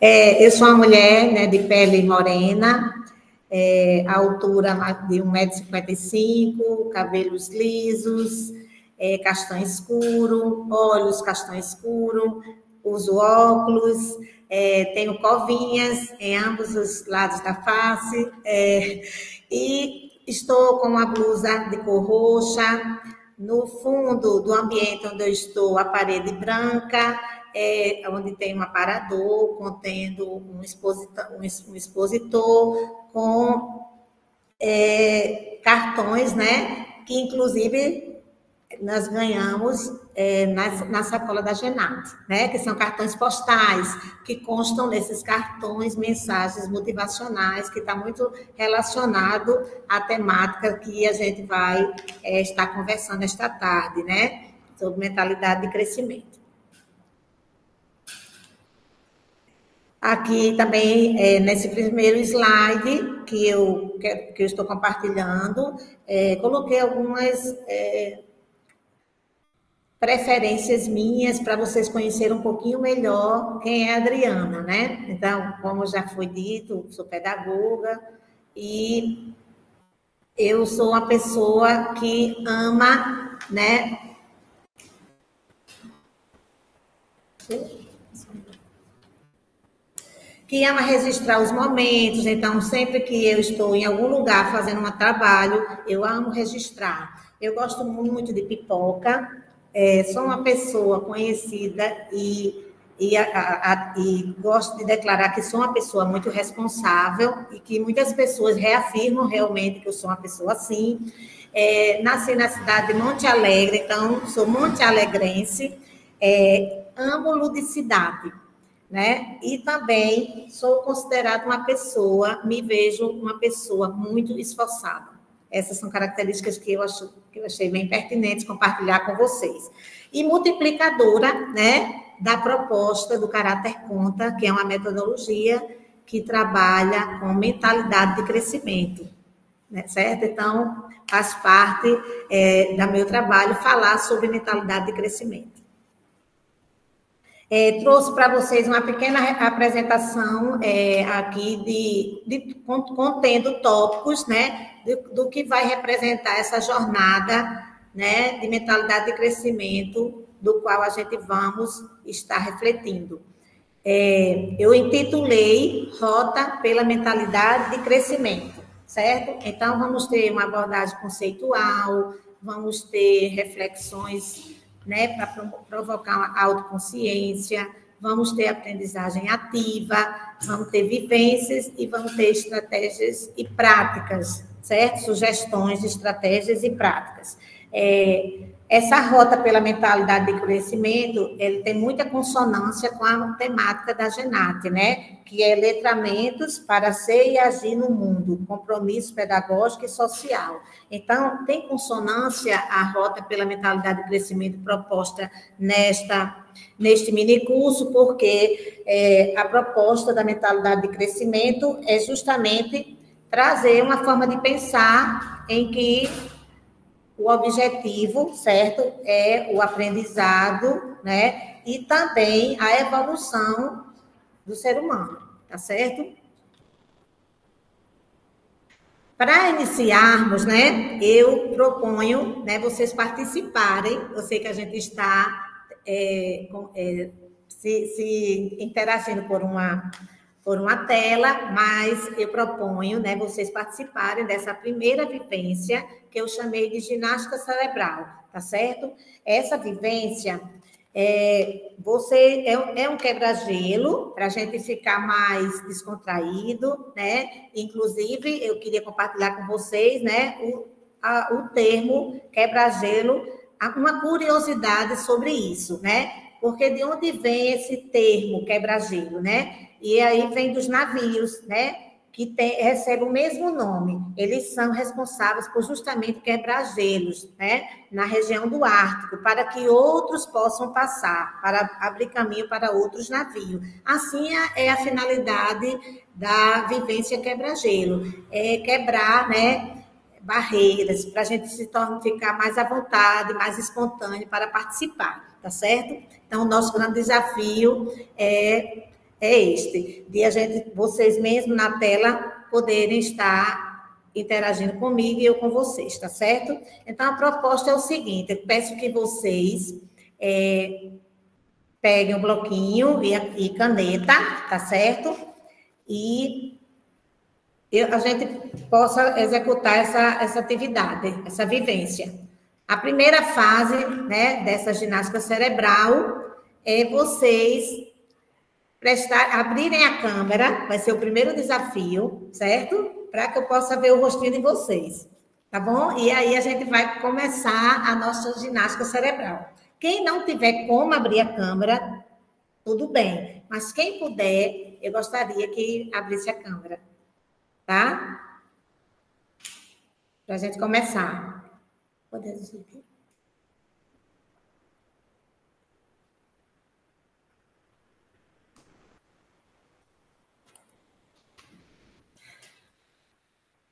Eu sou uma mulher, né, de pele morena, a altura de 1,55 m, cabelos lisos, castanho escuro, olhos castanho escuro, uso óculos, tenho covinhas em ambos os lados da face, e estou com uma blusa de cor roxa. No fundo do ambiente onde eu estou, a parede branca, onde tem um aparador contendo um expositor com cartões, né? Que inclusive nós ganhamos na sacola da Genat, né? Que são cartões postais, que constam nesses cartões mensagens motivacionais, que está muito relacionado à temática que a gente vai estar conversando esta tarde, né? Sobre mentalidade de crescimento. Aqui também, nesse primeiro slide que eu estou compartilhando, coloquei algumas preferências minhas para vocês conhecerem um pouquinho melhor quem é a Adriana, né? Então, como já foi dito, sou pedagoga e eu sou uma pessoa que ama, né? Que ama registrar os momentos, então, sempre que eu estou em algum lugar fazendo um trabalho, eu amo registrar. Eu gosto muito de pipoca, sou uma pessoa conhecida e gosto de declarar que sou uma pessoa muito responsável e que muitas pessoas reafirmam realmente que eu sou uma pessoa assim. Nasci na cidade de Monte Alegre, então, sou montealegrense, amo ludicidade, né? E também sou considerada uma pessoa, me vejo uma pessoa muito esforçada. Essas são características que eu achei bem pertinentes compartilhar com vocês. E multiplicadora, né, da proposta do Caráter Conta, que é uma metodologia que trabalha com mentalidade de crescimento, né, certo? Então, faz parte do meu trabalho falar sobre mentalidade de crescimento. Trouxe para vocês uma pequena apresentação aqui contendo tópicos, né, do que vai representar essa jornada, né, de mentalidade de crescimento, do qual a gente vamos estar refletindo. Eu intitulei Rota pela Mentalidade de Crescimento, certo? Então, vamos ter uma abordagem conceitual, vamos ter reflexões, né, para provocar uma autoconsciência, vamos ter aprendizagem ativa, vamos ter vivências e vamos ter estratégias e práticas, certo? Sugestões de estratégias e práticas. Essa rota pela mentalidade de crescimento, ele tem muita consonância com a temática da Genat, né? Que é letramentos para ser e agir no mundo, compromisso pedagógico e social. Então, tem consonância a rota pela mentalidade de crescimento proposta neste minicurso, porque a proposta da mentalidade de crescimento é justamente trazer uma forma de pensar em que o objetivo, certo, é o aprendizado, né, e também a evolução do ser humano, tá certo? Para iniciarmos, né, eu proponho, né, vocês participarem. Eu sei que a gente está se interagindo por uma tela, mas eu proponho, né, vocês participarem dessa primeira vivência que eu chamei de ginástica cerebral, tá certo? Essa vivência é um quebra-gelo para a gente ficar mais descontraído, né? Inclusive, eu queria compartilhar com vocês, né, o termo quebra-gelo, uma curiosidade sobre isso, né? Porque de onde vem esse termo quebra-gelo, né? E aí vem dos navios, né? Que recebem o mesmo nome. Eles são responsáveis por justamente quebrar gelos, né? Na região do Ártico, para que outros possam passar, para abrir caminho para outros navios. Assim é a finalidade da vivência quebra-gelo. É quebrar, né, barreiras, para a gente ficar mais à vontade, mais espontâneo para participar, tá certo? Então, o nosso grande desafio é é este, de vocês mesmos na tela poderem estar interagindo comigo e eu com vocês, tá certo? Então, a proposta é o seguinte, eu peço que vocês peguem um bloquinho e caneta, tá certo? E a gente possa executar essa atividade, essa vivência. A primeira fase, né, dessa ginástica cerebral é vocês abrirem a câmera, vai ser o primeiro desafio, certo? Para que eu possa ver o rostinho de vocês, tá bom? E aí a gente vai começar a nossa ginástica cerebral. Quem não tiver como abrir a câmera, tudo bem. Mas quem puder, eu gostaria que abrisse a câmera, tá? Para a gente começar. Podemos seguir?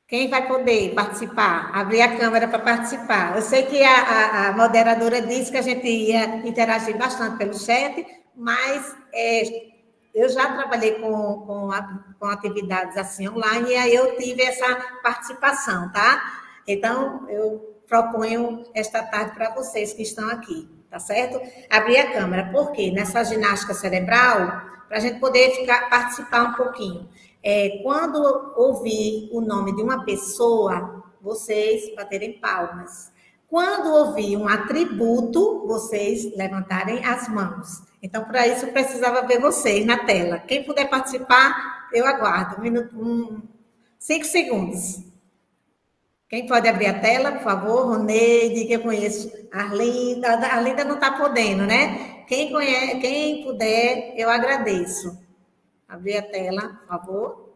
Quem vai poder participar? Abrir a câmera para participar. Eu sei que a moderadora disse que a gente ia interagir bastante pelo chat, mas eu já trabalhei com atividades assim online e aí eu tive essa participação, tá? Então, eu proponho esta tarde para vocês que estão aqui, tá certo? Abrir a câmera, porque nessa ginástica cerebral, para a gente poder participar um pouquinho. Quando ouvir o nome de uma pessoa, vocês baterem palmas. Quando ouvir um atributo, vocês levantarem as mãos. Então, para isso, eu precisava ver vocês na tela. Quem puder participar, eu aguardo. 5 segundos. Quem pode abrir a tela, por favor? Roneide, que eu conheço. Arlinda. A Arlinda não está podendo, né? Quem puder, eu agradeço. Abrir a tela, por favor.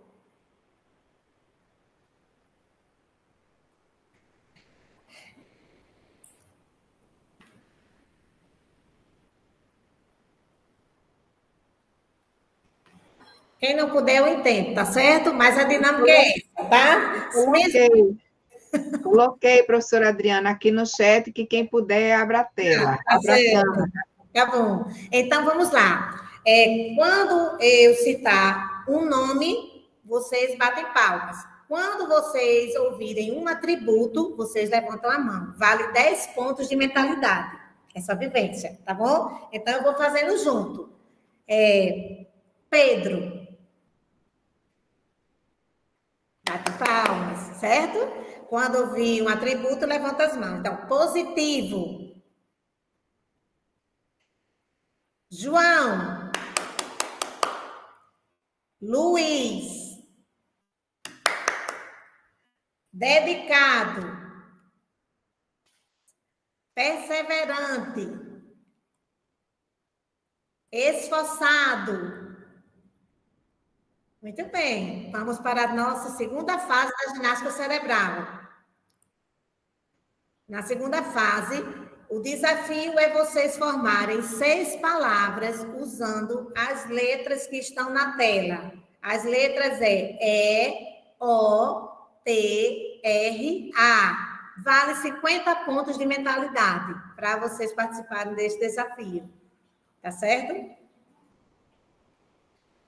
Quem não puder, eu entendo, tá certo? Mas a dinâmica é essa, tá? Coloquei, professora Adriana, aqui no chat, que quem puder, abra a tela. Tá certo. Tá bom. Então, vamos lá. Quando eu citar um nome, vocês batem palmas. Quando vocês ouvirem um atributo, vocês levantam a mão. Vale 10 pontos de mentalidade, essa vivência, tá bom? Então, eu vou fazendo junto. Pedro. Bate palmas, certo? Quando ouvir um atributo, levanta as mãos. Então, positivo. João. Luiz. Dedicado. Perseverante. Esforçado. Muito bem. Vamos para a nossa segunda fase da ginástica cerebral. Na segunda fase, o desafio é vocês formarem 6 palavras usando as letras que estão na tela. As letras E-O-T-R-A. Vale 50 pontos de mentalidade para vocês participarem desse desafio. Tá certo?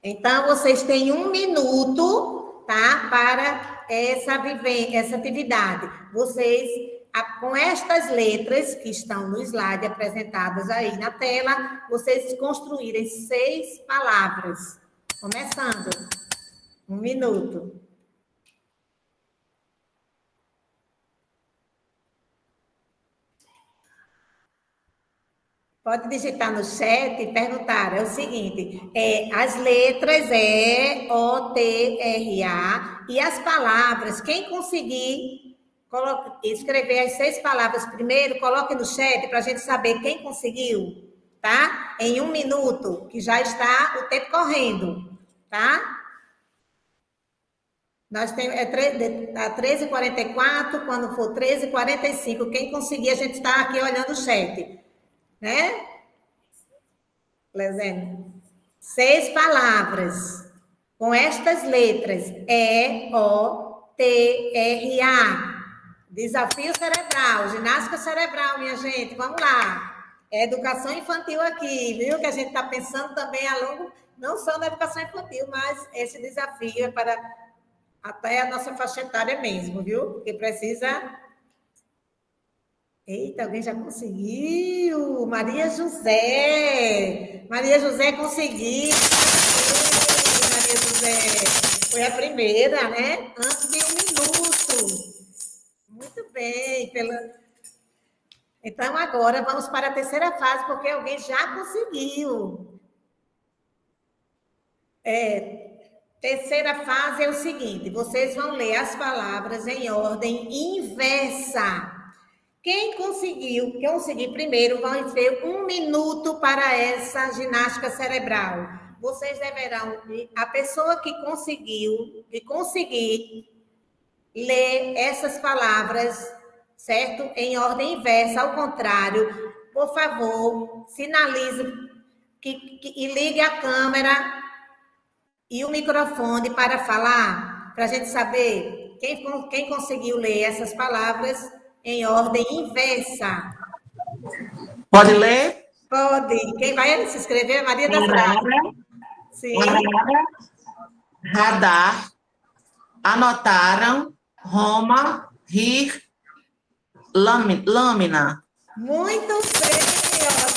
Então, vocês têm 1 minuto, tá? Para essa atividade. Vocês, com estas letras que estão no slide apresentadas aí na tela, vocês construírem 6 palavras. Começando. 1 minuto. Pode digitar no chat e perguntar. É o seguinte, as letras E-O-T-R-A e as palavras, quem conseguir escrever as 6 palavras primeiro, coloque no chat para a gente saber quem conseguiu, tá? Em 1 minuto, que já está o tempo correndo, tá? Nós temos 13h44, quando for 13h45, quem conseguir, a gente está aqui olhando o chat. Né? Lezene, 6 palavras com estas letras E-O-T-R-A. Desafio cerebral, ginástica cerebral, minha gente, vamos lá. É educação infantil aqui, viu? Que a gente está pensando também a longo não só na educação infantil, mas esse desafio é para até a nossa faixa etária mesmo, viu? Porque precisa... Eita, alguém já conseguiu! Maria José! Maria José conseguiu! Maria José! Foi a primeira, né? Antes de 1 minuto. Muito bem. Então, agora vamos para a terceira fase, porque alguém já conseguiu. Terceira fase é o seguinte: vocês vão ler as palavras em ordem inversa. Quem conseguir primeiro, vai ter 1 minuto para essa ginástica cerebral. Vocês deverão, a pessoa que conseguir ler essas palavras, certo? Em ordem inversa, ao contrário, por favor, sinalize e ligue a câmera e o microfone para falar, para a gente saber quem conseguiu ler essas palavras em ordem inversa. Pode ler? Pode. Quem vai se inscrever é Maria das Graças. Sim. Radar, anotaram, Roma, rir, lâmina. Muito bem,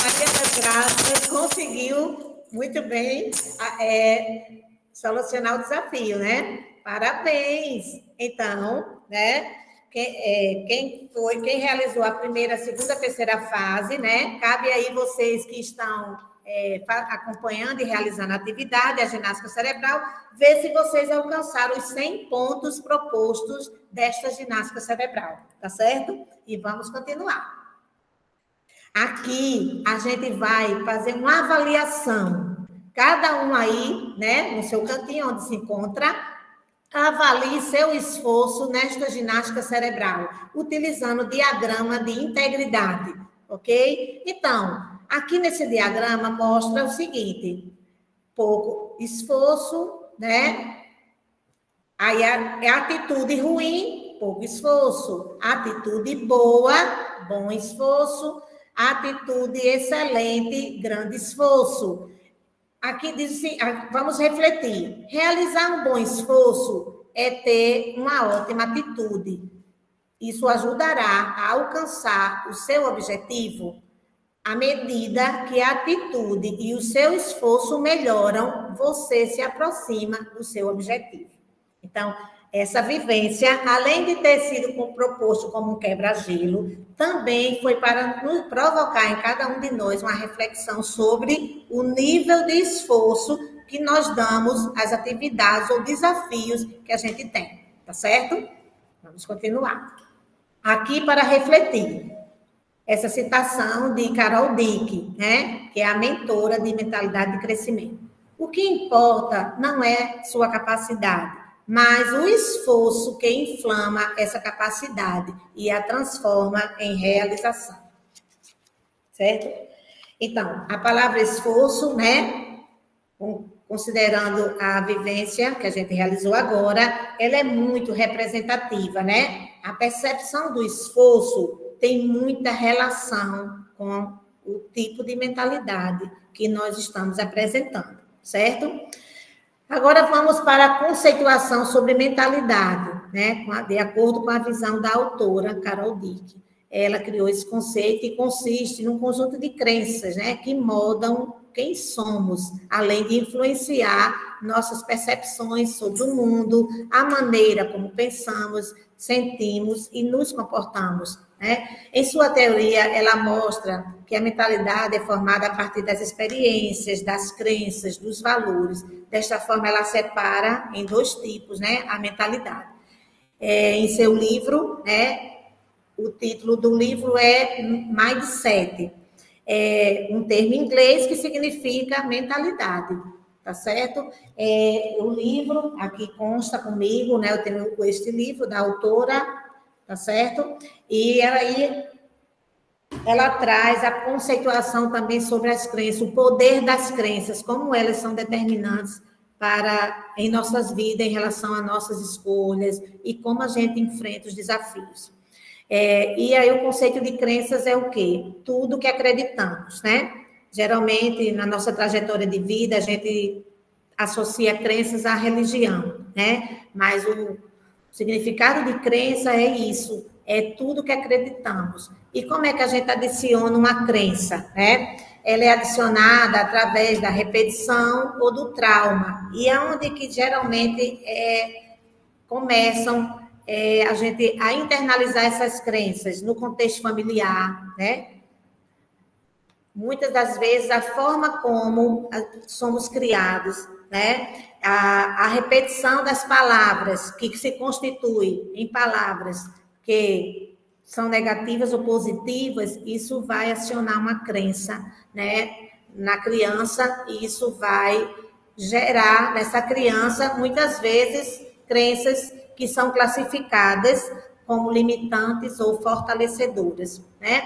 Maria das Graças conseguiu muito bem solucionar o desafio, né? Parabéns. Então, né? Quem realizou a primeira, segunda, terceira fase, né? Cabe aí vocês que estão acompanhando e realizando a atividade, a ginástica cerebral, ver se vocês alcançaram os 100 pontos propostos desta ginástica cerebral, tá certo? E vamos continuar. Aqui a gente vai fazer uma avaliação. Cada um aí, né, no seu cantinho onde se encontra, avalie seu esforço nesta ginástica cerebral, utilizando o diagrama de integridade, ok? Então, aqui nesse diagrama mostra o seguinte: pouco esforço, né? Aí é atitude ruim, pouco esforço. Atitude boa, bom esforço. Atitude excelente, grande esforço. Aqui diz assim, vamos refletir. Realizar um bom esforço é ter uma ótima atitude. Isso ajudará a alcançar o seu objetivo. À medida que a atitude e o seu esforço melhoram, você se aproxima do seu objetivo. Então, essa vivência, além de ter sido proposto como um quebra-gelo, também foi para nos provocar em cada um de nós uma reflexão sobre o nível de esforço que nós damos às atividades ou desafios que a gente tem, tá certo? Vamos continuar. Aqui para refletir, essa citação de Carol Dick, né, que é a mentora de mentalidade de crescimento. O que importa não é sua capacidade, mas o esforço que inflama essa capacidade e a transforma em realização. Certo? Então, a palavra esforço, né, considerando a vivência que a gente realizou agora, ela é muito representativa, né? A percepção do esforço tem muita relação com o tipo de mentalidade que nós estamos apresentando, certo? Agora vamos para a conceituação sobre mentalidade, né? De acordo com a visão da autora Carol Dick. Ela criou esse conceito e consiste num conjunto de crenças, né, que moldam quem somos, além de influenciar nossas percepções sobre o mundo, a maneira como pensamos, sentimos e nos comportamos, né? Em sua teoria, ela mostra que a mentalidade é formada a partir das experiências, das crenças, dos valores. Desta forma, ela separa em 2 tipos, né, a mentalidade. Em seu livro, né, o título do livro é Mindset, um termo em inglês que significa mentalidade, tá certo? O livro, aqui consta comigo, né, eu tenho este livro da autora, tá certo? E aí ela traz a conceituação também sobre as crenças, o poder das crenças, como elas são determinantes em nossas vidas, em relação a nossas escolhas e como a gente enfrenta os desafios. E aí o conceito de crenças é o quê? Tudo que acreditamos, né? Geralmente, na nossa trajetória de vida, a gente associa crenças à religião, né? Mas o significado de crença é isso, é tudo que acreditamos. E como é que a gente adiciona uma crença, né? Ela é adicionada através da repetição ou do trauma. E é onde que geralmente começam a gente a internalizar essas crenças no contexto familiar, né? Muitas das vezes a forma como somos criados, né? A repetição das palavras que se constitui em palavras que são negativas ou positivas, isso vai acionar uma crença, né, na criança, e isso vai gerar nessa criança, muitas vezes, crenças que são classificadas como limitantes ou fortalecedoras, né?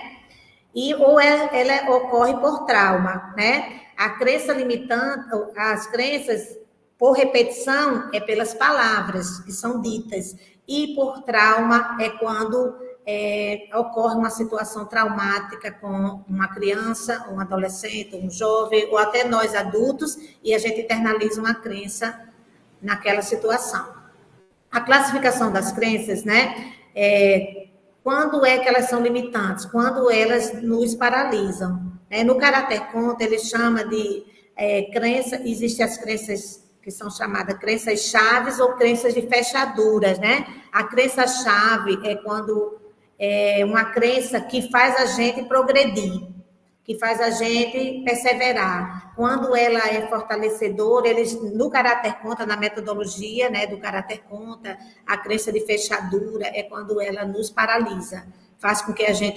Ou ela ocorre por trauma, né? A crença limitante, as crenças por repetição é pelas palavras que são ditas, e por trauma é quando ocorre uma situação traumática com uma criança, um adolescente, um jovem, ou até nós adultos, e a gente internaliza uma crença naquela situação. A classificação das crenças, né? Quando é que elas são limitantes? Quando elas nos paralisam. No caráter conta, ele chama de crença, existem as crenças que são chamadas crenças chaves ou crenças de fechaduras, né? A crença-chave é quando uma crença que faz a gente progredir, que faz a gente perseverar. Quando ela é fortalecedora, eles, no caráter conta, na metodologia, né, do caráter conta, a crença de fechadura é quando ela nos paralisa, faz com que a gente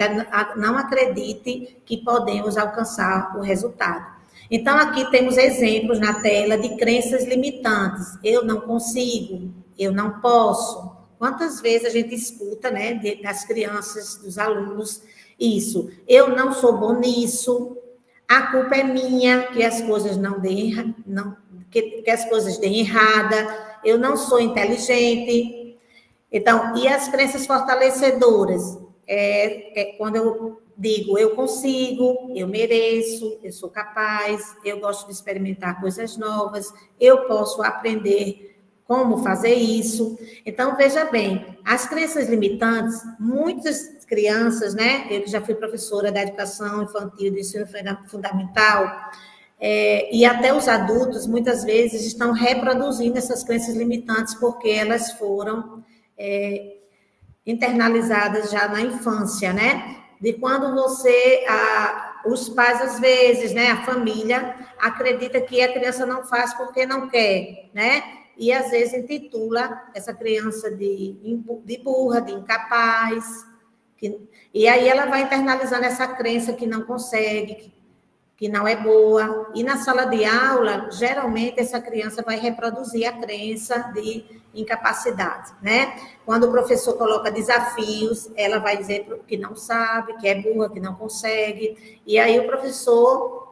não acredite que podemos alcançar o resultado. Então, aqui temos exemplos na tela de crenças limitantes. Eu não consigo, eu não posso. Quantas vezes a gente escuta, né, das crianças, dos alunos, isso? Eu não sou bom nisso, a culpa é minha, que as coisas que as coisas deem errada, eu não sou inteligente. Então, e as crenças fortalecedoras? Quando eu digo, eu consigo, eu mereço, eu sou capaz, eu gosto de experimentar coisas novas, eu posso aprender como fazer isso. Então, veja bem, as crenças limitantes, muitas crianças, né? Eu que já fui professora da educação infantil do ensino fundamental, e até os adultos, muitas vezes, estão reproduzindo essas crenças limitantes porque elas foram internalizadas já na infância, né? De quando os pais, às vezes, né? A família acredita que a criança não faz porque não quer, né? E, às vezes, intitula essa criança de burra, de incapaz. E aí ela vai internalizando essa crença que não consegue, que não é boa. E na sala de aula, geralmente, essa criança vai reproduzir a crença de incapacidade, né? Quando o professor coloca desafios, ela vai dizer que não sabe, que é burra, que não consegue. E aí o professor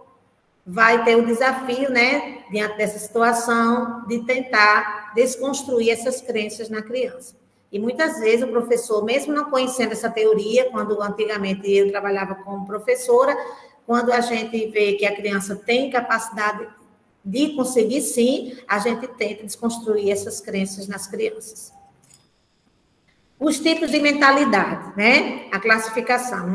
vai ter o desafio, né, diante dessa situação, de tentar desconstruir essas crenças na criança. E muitas vezes o professor, mesmo não conhecendo essa teoria, quando antigamente eu trabalhava como professora, quando a gente vê que a criança tem capacidade de conseguir sim, a gente tenta desconstruir essas crenças nas crianças. Os tipos de mentalidade, né? A classificação.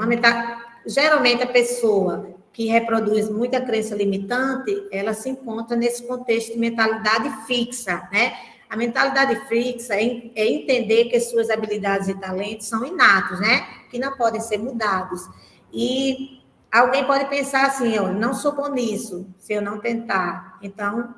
Geralmente a pessoa que reproduz muita crença limitante, ela se encontra nesse contexto de mentalidade fixa, né? A mentalidade fixa é entender que suas habilidades e talentos são inatos, né? Que não podem ser mudados. E alguém pode pensar assim, eu não sou bom nisso, se eu não tentar, então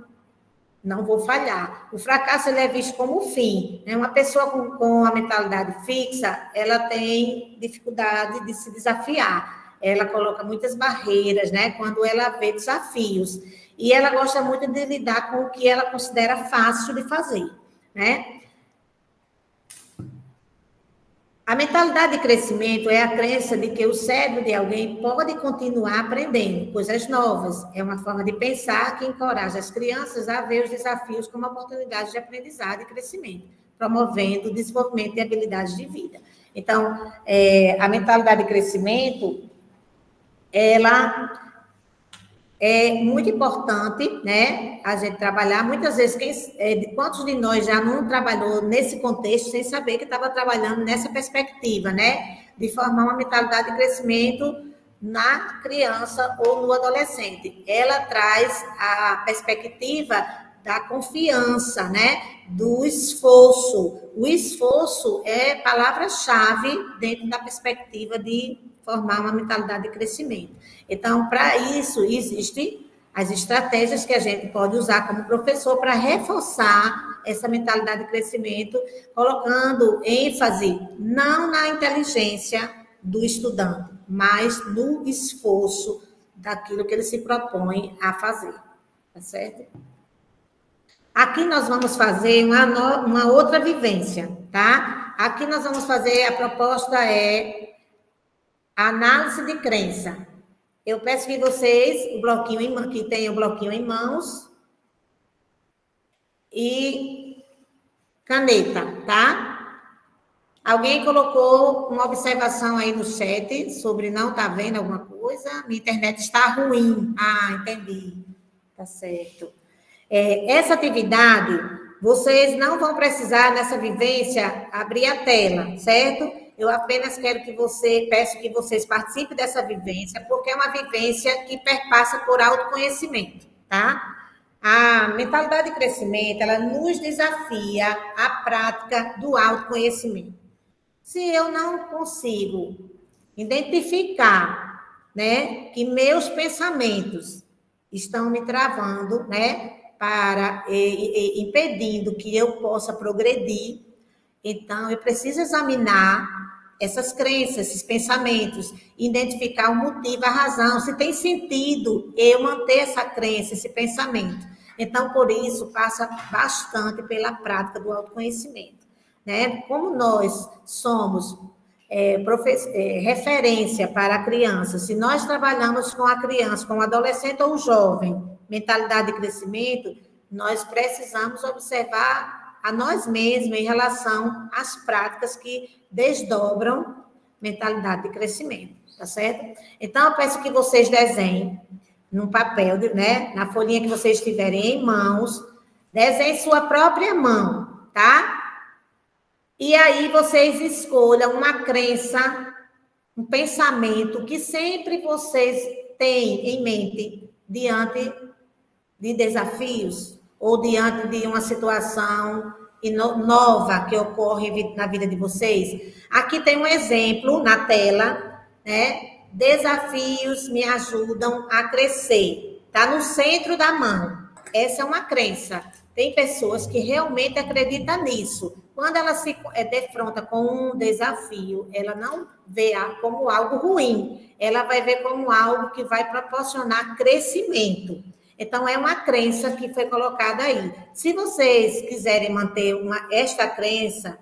não vou falhar. O fracasso ele é visto como o fim, né? Uma pessoa com a mentalidade fixa, ela tem dificuldade de se desafiar. Ela coloca muitas barreiras, né? Quando ela vê desafios. E ela gosta muito de lidar com o que ela considera fácil de fazer, né? A mentalidade de crescimento é a crença de que o cérebro de alguém pode continuar aprendendo coisas novas. É uma forma de pensar que encoraja as crianças a ver os desafios como oportunidades de aprendizado e crescimento, promovendo o desenvolvimento de habilidades de vida. Então, a mentalidade de crescimento, ela É muito importante, né, a gente trabalhar. Muitas vezes, quantos de nós já não trabalhou nesse contexto sem saber que estava trabalhando nessa perspectiva, né, de formar uma mentalidade de crescimento na criança ou no adolescente? Ela traz a perspectiva da confiança, né, do esforço. O esforço é palavra-chave dentro da perspectiva de formar uma mentalidade de crescimento. Então, para isso, existem as estratégias que a gente pode usar como professor para reforçar essa mentalidade de crescimento, colocando ênfase não na inteligência do estudante, mas no esforço daquilo que ele se propõe a fazer. Tá certo? Aqui nós vamos fazer uma outra vivência, tá? Aqui nós vamos fazer, a proposta é análise de crença. Eu peço que vocês, que tenham o bloquinho em mãos e caneta, tá? Alguém colocou uma observação aí no chat sobre não tá vendo alguma coisa? Minha internet está ruim. Ah, entendi. Tá certo. Essa atividade, vocês não vão precisar, nessa vivência, abrir a tela, certo? Eu apenas peço que vocês participem dessa vivência, porque é uma vivência que perpassa por autoconhecimento, tá? A mentalidade de crescimento, ela nos desafia à prática do autoconhecimento. Se eu não consigo identificar, né, que meus pensamentos estão me travando, né, impedindo que eu possa progredir, então eu preciso examinar essas crenças, esses pensamentos, identificar o motivo, a razão, se tem sentido eu manter essa crença, esse pensamento. Então, por isso, passa bastante pela prática do autoconhecimento, né? Como nós somos referência para a criança, se nós trabalhamos com a criança, com o adolescente ou o jovem, mentalidade de crescimento, nós precisamos observar a nós mesmos em relação às práticas que desdobram mentalidade de crescimento, tá certo? Então, eu peço que vocês desenhem num papel, né, na folhinha que vocês tiverem em mãos, desenhem sua própria mão, tá? E aí vocês escolham uma crença, um pensamento que sempre vocês têm em mente diante de desafios ou diante de uma situação nova que ocorre na vida de vocês. Aqui tem um exemplo na tela, né? Desafios me ajudam a crescer. Está no centro da mão. Essa é uma crença. Tem pessoas que realmente acreditam nisso. Quando ela se defronta com um desafio, ela não vê como algo ruim. Ela vai ver como algo que vai proporcionar crescimento. Então, é uma crença que foi colocada aí. Se vocês quiserem manter esta crença,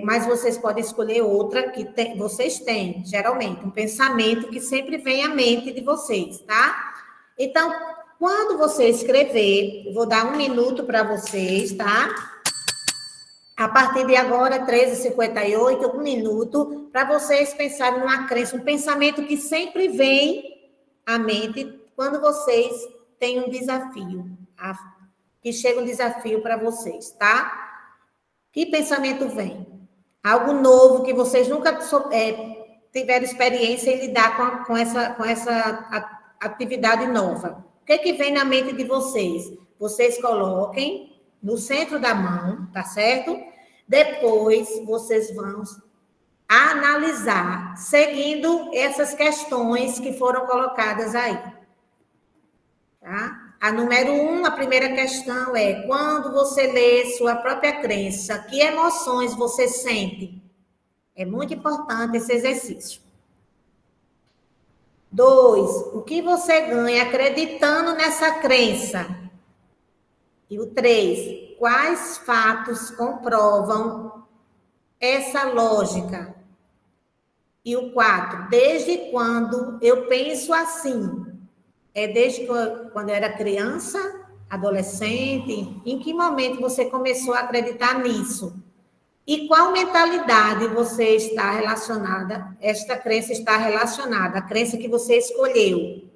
mas vocês podem escolher outra que vocês têm, geralmente, um pensamento que sempre vem à mente de vocês, tá? Então, quando você escrever, eu vou dar 1 minuto para vocês, tá? A partir de agora, 13h58, 1 minuto, para vocês pensarem numa crença, um pensamento que sempre vem à mente quando vocês têm um desafio, que chega um desafio para vocês, tá? Que pensamento vem? Algo novo que vocês nunca tiveram experiência em lidar com essa atividade nova. O que vem na mente de vocês? Vocês coloquem no centro da mão, tá certo? Depois, vocês vão analisar, seguindo essas questões que foram colocadas aí. Tá? A número 1, a primeira questão é: quando você lê sua própria crença, que emoções você sente? É muito importante esse exercício. 2, o que você ganha acreditando nessa crença? E o 3, quais fatos comprovam essa lógica? E o 4, desde quando eu penso assim? É desde quando eu era criança, adolescente? Em que momento você começou a acreditar nisso? E qual mentalidade você está relacionada? Esta crença está relacionada, a crença que você escolheu.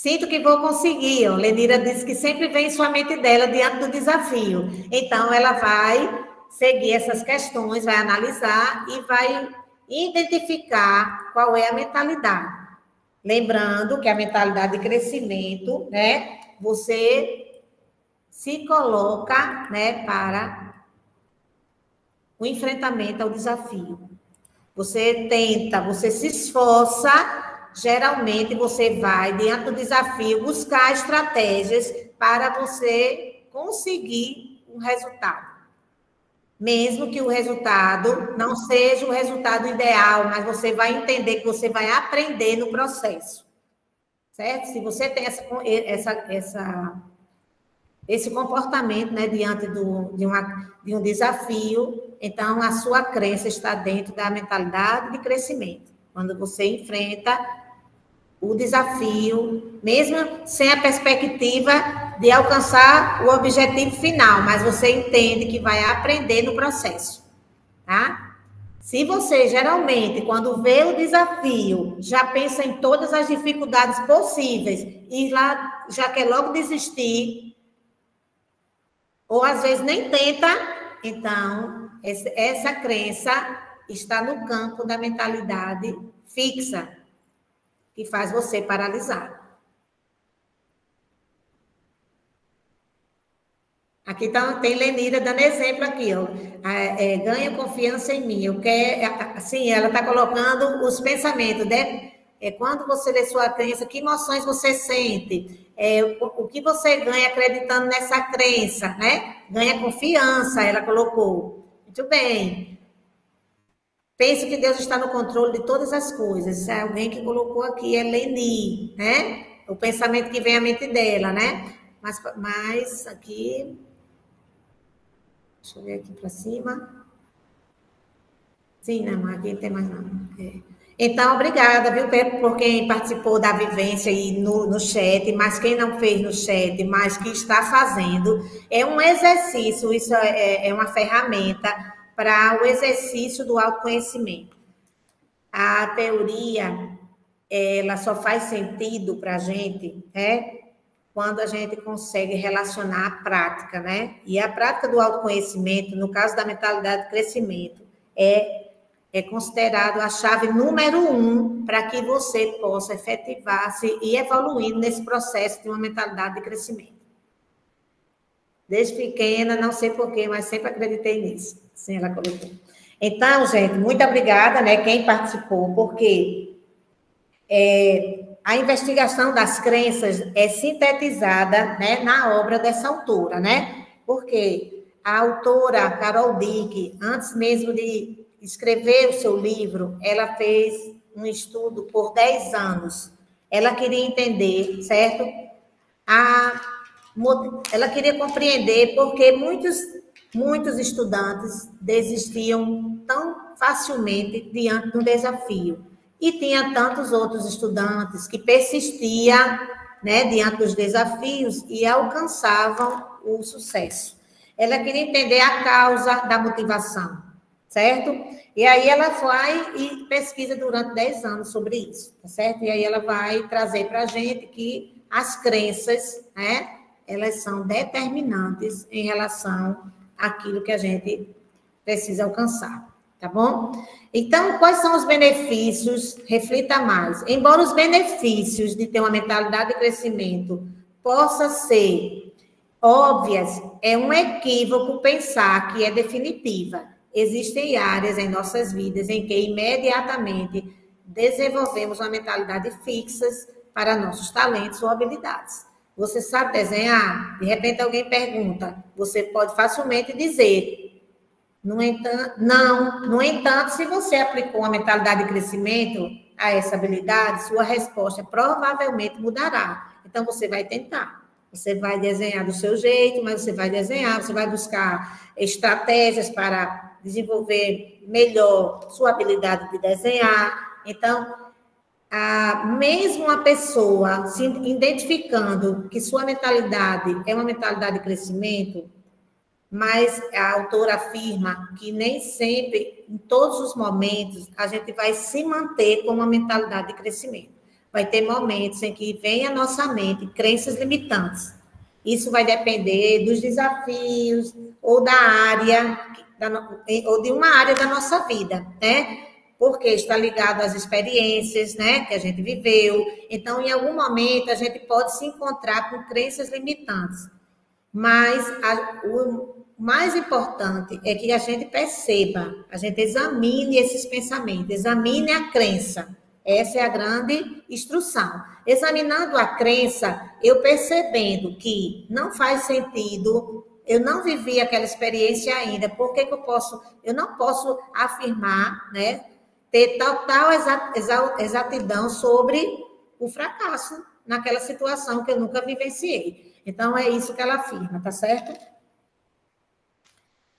Sinto que vou conseguir. Ó. Lenira disse que sempre vem em sua mente dela diante do desafio. Então, ela vai seguir essas questões, vai analisar e vai identificar qual é a mentalidade. Lembrando que a mentalidade de crescimento, né? Você se coloca, né, para o enfrentamento ao desafio. Você tenta, você se esforça, geralmente você vai, diante do desafio, buscar estratégias para você conseguir um resultado. Mesmo que o resultado não seja o resultado ideal, mas você vai entender que você vai aprender no processo. Certo? Se você tem esse comportamento, né, diante de um desafio, então a sua crença está dentro da mentalidade de crescimento. Quando você enfrenta o desafio, mesmo sem a perspectiva de alcançar o objetivo final, mas você entende que vai aprender no processo, tá? Se você, geralmente, quando vê o desafio, já pensa em todas as dificuldades possíveis e lá já quer logo desistir, ou às vezes nem tenta, então, essa crença está no campo da mentalidade fixa, que faz você paralisar. Aqui tem Lenira dando exemplo aqui, ó. Ganha confiança em mim. Eu quero, assim, ela está colocando os pensamentos, né? Quando você lê sua crença, que emoções você sente? O que você ganha acreditando nessa crença, né? Ganha confiança, ela colocou. Muito bem. Penso que Deus está no controle de todas as coisas. Alguém que colocou aqui é Leni, né? O pensamento que vem à mente dela, né? Mas aqui... Deixa eu ver aqui para cima. Sim, não, aqui não tem mais nada. Então, obrigada, viu, por quem participou da vivência aí no chat, mas quem não fez no chat, mas que está fazendo, é um exercício, isso é uma ferramenta para o exercício do autoconhecimento. A teoria, ela só faz sentido para a gente, né, quando a gente consegue relacionar a prática, né? E a prática do autoconhecimento, no caso da mentalidade de crescimento, é considerado a chave número 1 para que você possa efetivar-se e evoluir nesse processo de uma mentalidade de crescimento. Desde pequena, não sei porquê, mas sempre acreditei nisso. Sim, ela colocou. Então, gente, muito obrigada, né, quem participou, porque a investigação das crenças é sintetizada, né, na obra dessa autora, né? Porque a autora Carol Dick, antes mesmo de escrever o seu livro, ela fez um estudo por 10 anos. Ela queria entender, certo? Ela queria compreender porque muitos estudantes desistiam tão facilmente diante do desafio. E tinha tantos outros estudantes que persistiam, né, diante dos desafios e alcançavam o sucesso. Ela queria entender a causa da motivação, certo? E aí ela vai e pesquisa durante 10 anos sobre isso, tá certo? E aí ela vai trazer para a gente que as crenças, né, elas são determinantes em relação àquilo que a gente precisa alcançar. Tá bom? Então, quais são os benefícios? Reflita mais. Embora os benefícios de ter uma mentalidade de crescimento possam ser óbvias, é um equívoco pensar que é definitiva. Existem áreas em nossas vidas em que imediatamente desenvolvemos uma mentalidade fixa para nossos talentos ou habilidades. Você sabe desenhar? De repente alguém pergunta, você pode facilmente dizer... No entanto, se você aplicou uma mentalidade de crescimento a essa habilidade, sua resposta provavelmente mudará. Então, você vai tentar. Você vai desenhar do seu jeito, mas você vai desenhar, você vai buscar estratégias para desenvolver melhor sua habilidade de desenhar. Então, mesmo uma pessoa se identificando que sua mentalidade é uma mentalidade de crescimento, mas a autora afirma que nem sempre, em todos os momentos, a gente vai se manter com uma mentalidade de crescimento. vai ter momentos em que vem à nossa mente crenças limitantes. Isso vai depender dos desafios ou da área, ou de uma área da nossa vida, né? Porque está ligado às experiências, né, que a gente viveu. Então, em algum momento, a gente pode se encontrar com crenças limitantes. Mas o mais importante é que a gente perceba, a gente examine esses pensamentos, examine a crença. Essa é a grande instrução. Examinando a crença, eu percebendo que não faz sentido, eu não vivi aquela experiência ainda, por que eu não posso afirmar, né, ter total exatidão sobre o fracasso naquela situação que eu nunca vivenciei. Então, é isso que ela afirma, tá certo?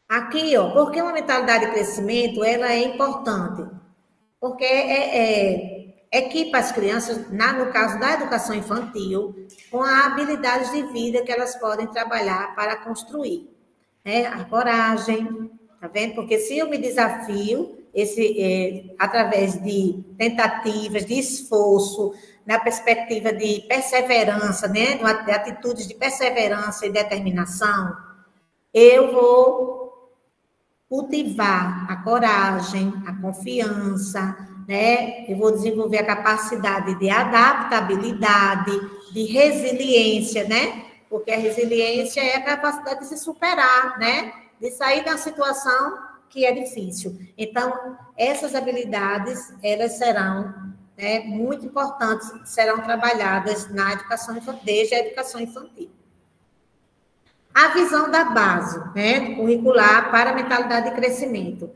Aqui, ó, porque uma mentalidade de crescimento, ela é importante? Porque equipa as crianças, no caso da educação infantil, com as habilidades de vida que elas podem trabalhar para construir. Né? A coragem, tá vendo? Porque se eu me desafio, através de tentativas, de esforço, na perspectiva de perseverança, né? De atitudes de perseverança e determinação, eu vou cultivar a coragem, a confiança, né? Eu vou desenvolver a capacidade de adaptabilidade, de resiliência, né? Porque a resiliência é a capacidade de se superar, né? De sair da situação que é difícil. Então, essas habilidades, elas serão, né, muito importantes, serão trabalhadas na educação infantil, desde a educação infantil. A visão da base, né, curricular para a mentalidade de crescimento.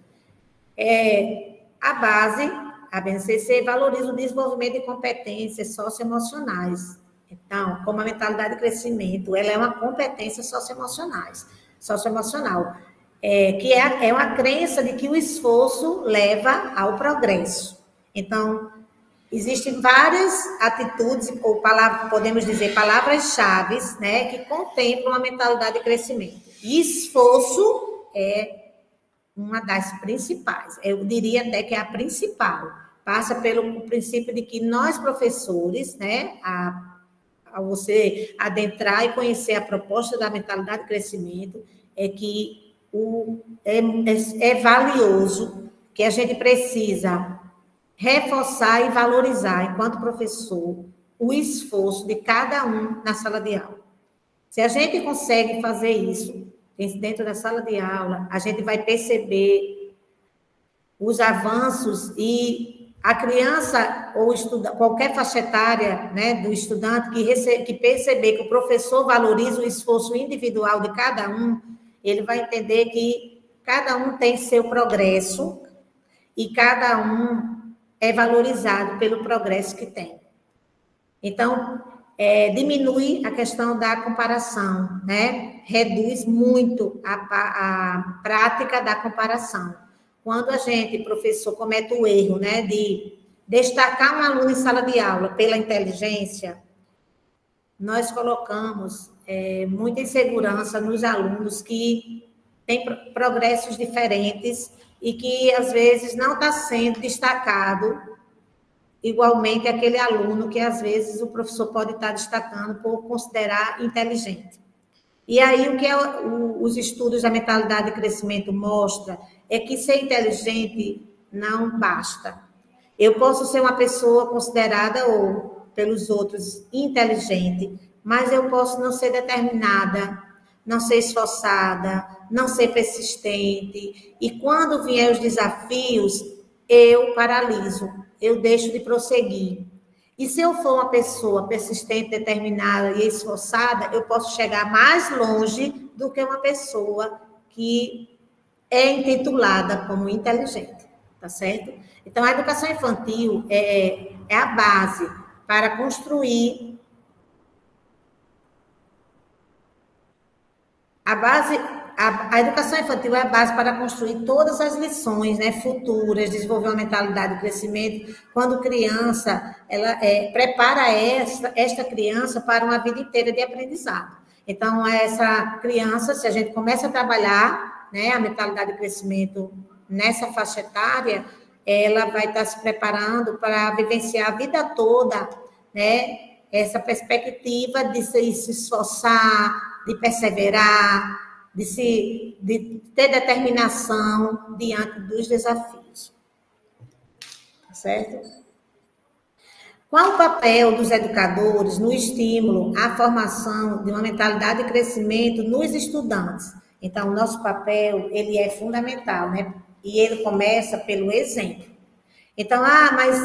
A base, a BNCC, valoriza o desenvolvimento de competências socioemocionais. Então, como a mentalidade de crescimento, ela é uma competência socioemocional, que é uma crença de que o esforço leva ao progresso. Então, existem várias atitudes, ou podemos dizer palavras-chave, né, que contemplam a mentalidade de crescimento. E esforço é uma das principais. Eu diria até que é a principal. Passa pelo princípio de que nós, professores, né, ao você adentrar e conhecer a proposta da mentalidade de crescimento, é que é valioso, que a gente precisa reforçar e valorizar, enquanto professor, o esforço de cada um na sala de aula. Se a gente consegue fazer isso dentro da sala de aula, a gente vai perceber os avanços e a criança ou qualquer faixa etária, né, do estudante que perceber que o professor valoriza o esforço individual de cada um, ele vai entender que cada um tem seu progresso e cada um é valorizado pelo progresso que tem. Então, diminui a questão da comparação, né? Reduz muito a prática da comparação. Quando a gente, professor, comete o erro, né, de destacar um aluno em sala de aula pela inteligência, nós colocamos muita insegurança nos alunos que têm progressos diferentes e que, às vezes, não está sendo destacado igualmente aquele aluno que, às vezes, o professor pode estar destacando por considerar inteligente. E aí, o que os estudos da mentalidade de crescimento mostram é que ser inteligente não basta. Eu posso ser uma pessoa considerada, ou pelos outros, inteligente, mas eu posso não ser determinada, não ser esforçada, não ser persistente. E quando vier os desafios, eu paraliso, eu deixo de prosseguir. E se eu for uma pessoa persistente, determinada e esforçada, eu posso chegar mais longe do que uma pessoa que é intitulada como inteligente, tá certo? Então, a educação infantil é a base para construir a educação infantil é a base para construir todas as lições, né, futuras, desenvolver uma mentalidade de crescimento, quando criança, ela prepara esta criança para uma vida inteira de aprendizado. Então, essa criança, se a gente começa a trabalhar, né, a mentalidade de crescimento nessa faixa etária, ela vai estar se preparando para vivenciar a vida toda né, essa perspectiva de se esforçar, de perseverar, de ter determinação diante dos desafios. Certo? Qual o papel dos educadores no estímulo à formação de uma mentalidade de crescimento nos estudantes? Então, o nosso papel, ele é fundamental, né? E ele começa pelo exemplo. Então, mas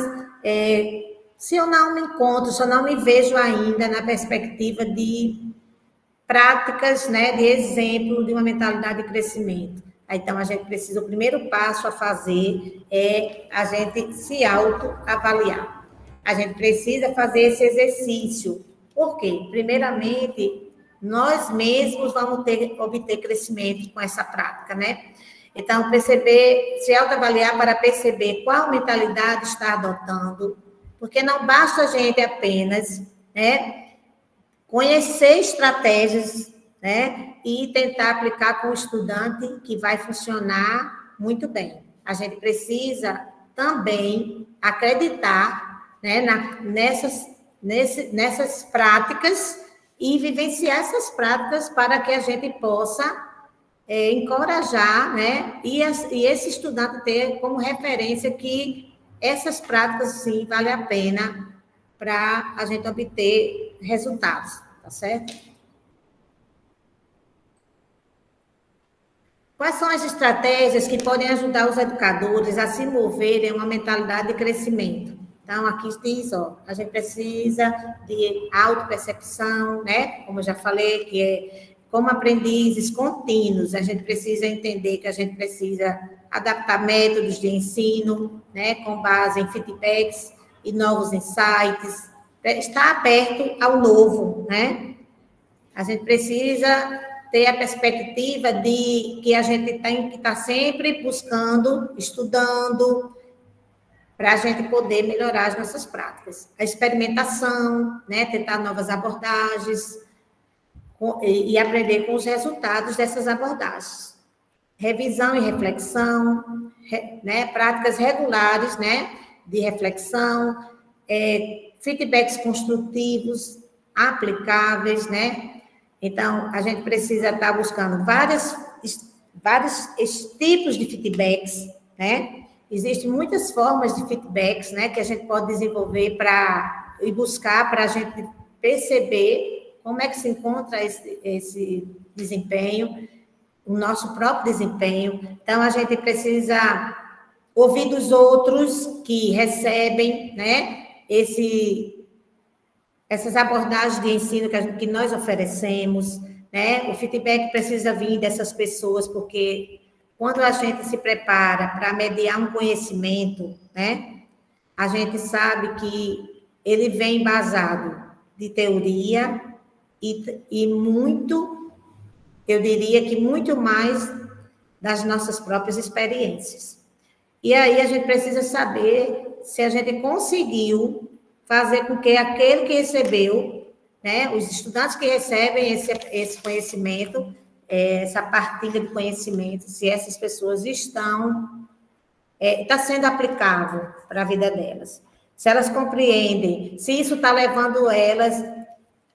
se eu não me encontro, se eu não me vejo ainda na perspectiva de práticas, né, de exemplo de uma mentalidade de crescimento, então a gente precisa, o primeiro passo a fazer é a gente se autoavaliar. A gente precisa fazer esse exercício. Por quê? Primeiramente, nós mesmos vamos obter crescimento com essa prática, né? Então, se autoavaliar para perceber qual mentalidade está adotando, porque não basta a gente apenas, né, conhecer estratégias, né, e tentar aplicar com o estudante, que vai funcionar muito bem. A gente precisa também acreditar, né, nessas práticas e vivenciar essas práticas para que a gente possa encorajar, né, e esse estudante ter como referência que essas práticas, sim, valem a pena para a gente obter resultados, tá certo? Quais são as estratégias que podem ajudar os educadores a se moverem em uma mentalidade de crescimento? Então, aqui diz, a gente precisa de autopercepção, né? Como eu já falei, que é como aprendizes contínuos, a gente precisa entender que a gente precisa adaptar métodos de ensino, né? Com base em feedbacks e novos insights, estar aberto ao novo, né? A gente precisa ter a perspectiva de que a gente tem que estar sempre buscando, estudando, para a gente poder melhorar as nossas práticas. A experimentação, né? Tentar novas abordagens e aprender com os resultados dessas abordagens. Revisão e reflexão, né? Práticas regulares, né? De reflexão, feedbacks construtivos, aplicáveis, né? Então, a gente precisa estar buscando vários tipos de feedbacks, né? Existem muitas formas de feedbacks, né, que a gente pode desenvolver e buscar para a gente perceber como é que se encontra esse desempenho, o nosso próprio desempenho. Então, a gente precisa ouvir dos outros que recebem, né, essas abordagens de ensino que nós oferecemos, né? O feedback precisa vir dessas pessoas, porque quando a gente se prepara para mediar um conhecimento, né, a gente sabe que ele vem embasado de teoria e muito, eu diria que muito mais das nossas próprias experiências. E aí a gente precisa saber se a gente conseguiu fazer com que aquele que recebeu, né, os estudantes que recebem esse conhecimento, essa partilha de conhecimento, se essas pessoas está sendo aplicável para a vida delas, se elas compreendem, se isso está levando elas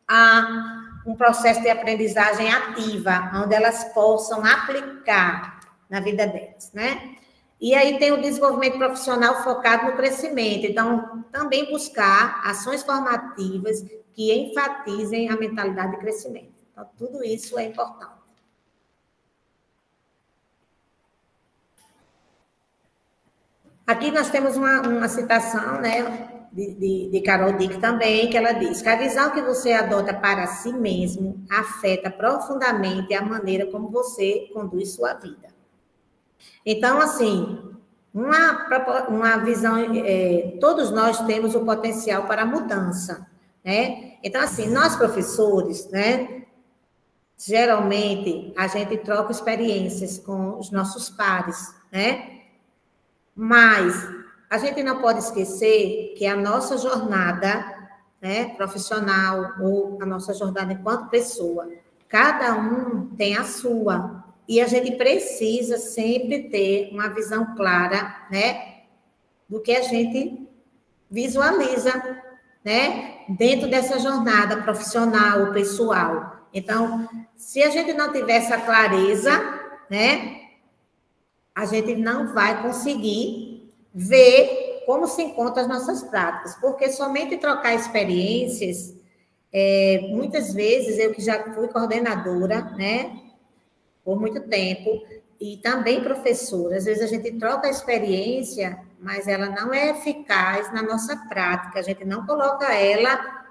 a um processo de aprendizagem ativa, onde elas possam aplicar na vida delas, né? E aí tem o desenvolvimento profissional focado no crescimento, então também buscar ações formativas que enfatizem a mentalidade de crescimento. Então, tudo isso é importante. Aqui nós temos uma citação, né, de Carol Dick também, que ela diz que a visão que você adota para si mesmo afeta profundamente a maneira como você conduz sua vida. Então, assim, uma visão, todos nós temos o potencial para a mudança, né? Então, assim, nós professores, né, geralmente a gente troca experiências com os nossos pares, né? Mas a gente não pode esquecer que a nossa jornada, né, profissional ou a nossa jornada enquanto pessoa, cada um tem a sua. E a gente precisa sempre ter uma visão clara, né, do que a gente visualiza né, dentro dessa jornada profissional ou pessoal. Então, se a gente não tiver essa clareza, né, a gente não vai conseguir ver como se encontram as nossas práticas, porque somente trocar experiências, muitas vezes, eu que já fui coordenadora, né, por muito tempo, e também professora, às vezes a gente troca a experiência, mas ela não é eficaz na nossa prática, a gente não coloca ela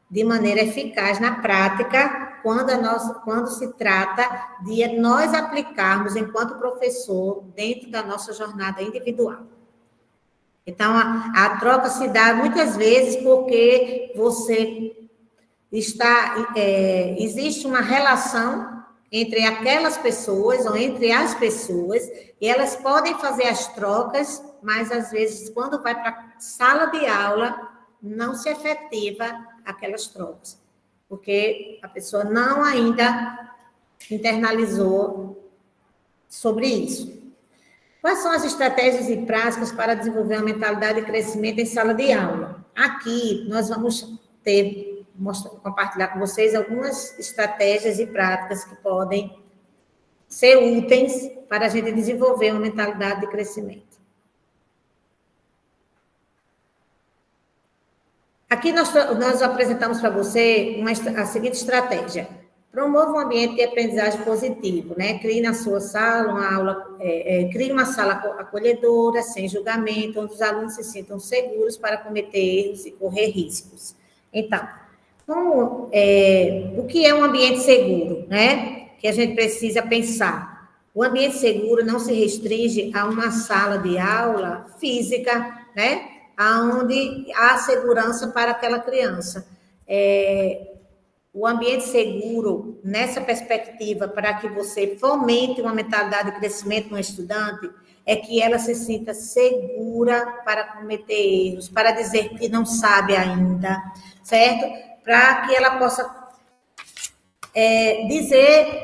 de maneira eficaz na prática, quando se trata de nós aplicarmos enquanto professor dentro da nossa jornada individual. Então, a troca se dá muitas vezes porque existe uma relação entre aquelas pessoas ou entre as pessoas, e elas podem fazer as trocas, mas às vezes, quando vai para a sala de aula, não se efetiva aquelas trocas, porque a pessoa não ainda internalizou sobre isso. Quais são as estratégias e práticas para desenvolver uma mentalidade de crescimento em sala de aula? Aqui, nós vamos compartilhar com vocês algumas estratégias e práticas que podem ser úteis para a gente desenvolver uma mentalidade de crescimento. Aqui nós apresentamos para você a seguinte estratégia. Promova um ambiente de aprendizagem positivo, né? Crie na sua sala crie uma sala acolhedora, sem julgamento, onde os alunos se sintam seguros para cometer erros e correr riscos. Então, o que é um ambiente seguro, né? Que a gente precisa pensar. O ambiente seguro não se restringe a uma sala de aula física, né? Onde há segurança para aquela criança. O ambiente seguro, nessa perspectiva, para que você fomente uma mentalidade de crescimento no estudante, é que ela se sinta segura para cometer erros, para dizer que não sabe ainda, certo? Para que ela possa dizer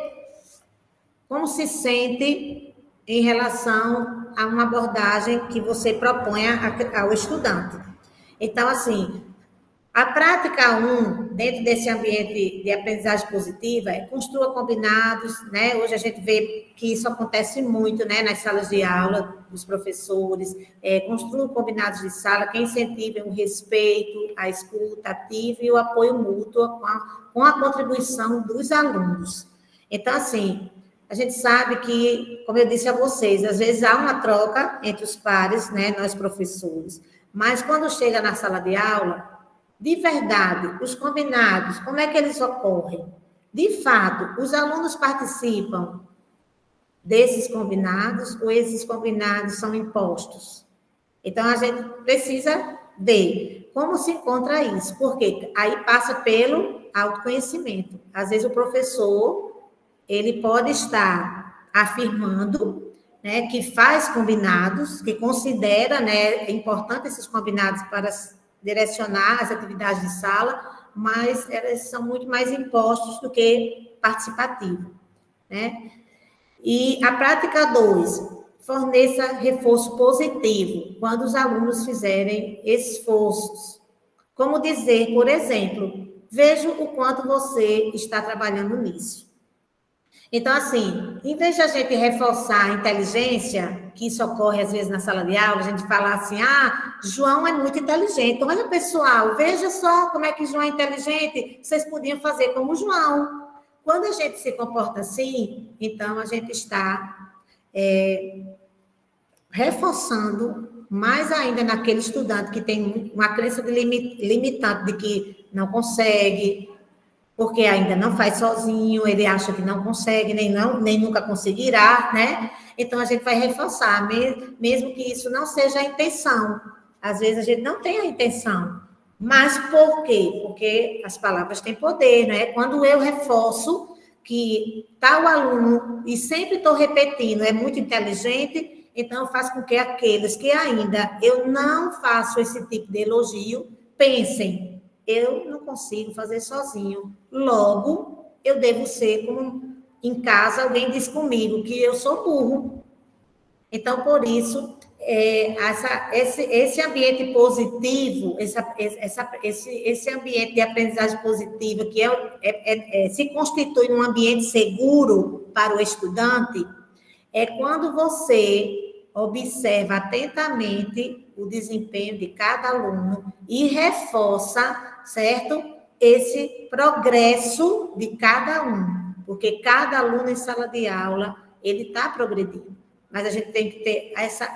como se sente em relação a uma abordagem que você propõe ao estudante. Então, assim, a prática 1, dentro desse ambiente de aprendizagem positiva, é construa combinados, né? Hoje a gente vê que isso acontece muito, né, nas salas de aula dos professores, construa combinados de sala que incentivem o respeito, a escuta ativa e o apoio mútuo com a contribuição dos alunos. Então, assim, a gente sabe que, como eu disse a vocês, às vezes há uma troca entre os pares, né, nós professores, mas quando chega na sala de aula, de verdade, os combinados, como é que eles ocorrem? De fato, os alunos participam desses combinados ou esses combinados são impostos? Então, a gente precisa ver como se encontra isso, porque aí passa pelo autoconhecimento. Às vezes, o professor, ele pode estar afirmando, né, que faz combinados, que considera, né, importante esses combinados para direcionar as atividades de sala, mas elas são muito mais impostos do que participativos, né? E a prática 2, forneça reforço positivo quando os alunos fizerem esforços. Como dizer, por exemplo, vejo o quanto você está trabalhando nisso. Então, assim, em vez de a gente reforçar a inteligência, que isso ocorre às vezes na sala de aula, a gente fala assim, João é muito inteligente. Então, olha, pessoal, veja só como é que João é inteligente, vocês podiam fazer como o João. Quando a gente se comporta assim, então a gente está reforçando mais ainda naquele estudante que tem uma crença limitante de que não consegue, porque ainda não faz sozinho, ele acha que não consegue, nem nunca conseguirá, né? Então, a gente vai reforçar, mesmo que isso não seja a intenção. Às vezes, a gente não tem a intenção. Mas por quê? Porque as palavras têm poder, né? Quando eu reforço que tal aluno, e sempre estou repetindo, é muito inteligente, então faz com que aqueles que ainda eu não faço esse tipo de elogio, pensem, eu não consigo fazer sozinho. Logo, eu devo ser como em casa alguém diz comigo que eu sou burro. Então, por isso, esse ambiente positivo, esse ambiente de aprendizagem positiva, que se constitui num ambiente seguro para o estudante, é quando você observa atentamente o desempenho de cada aluno e reforça, certo? Esse progresso de cada um, porque cada aluno em sala de aula, ele está progredindo, mas a gente tem que ter essa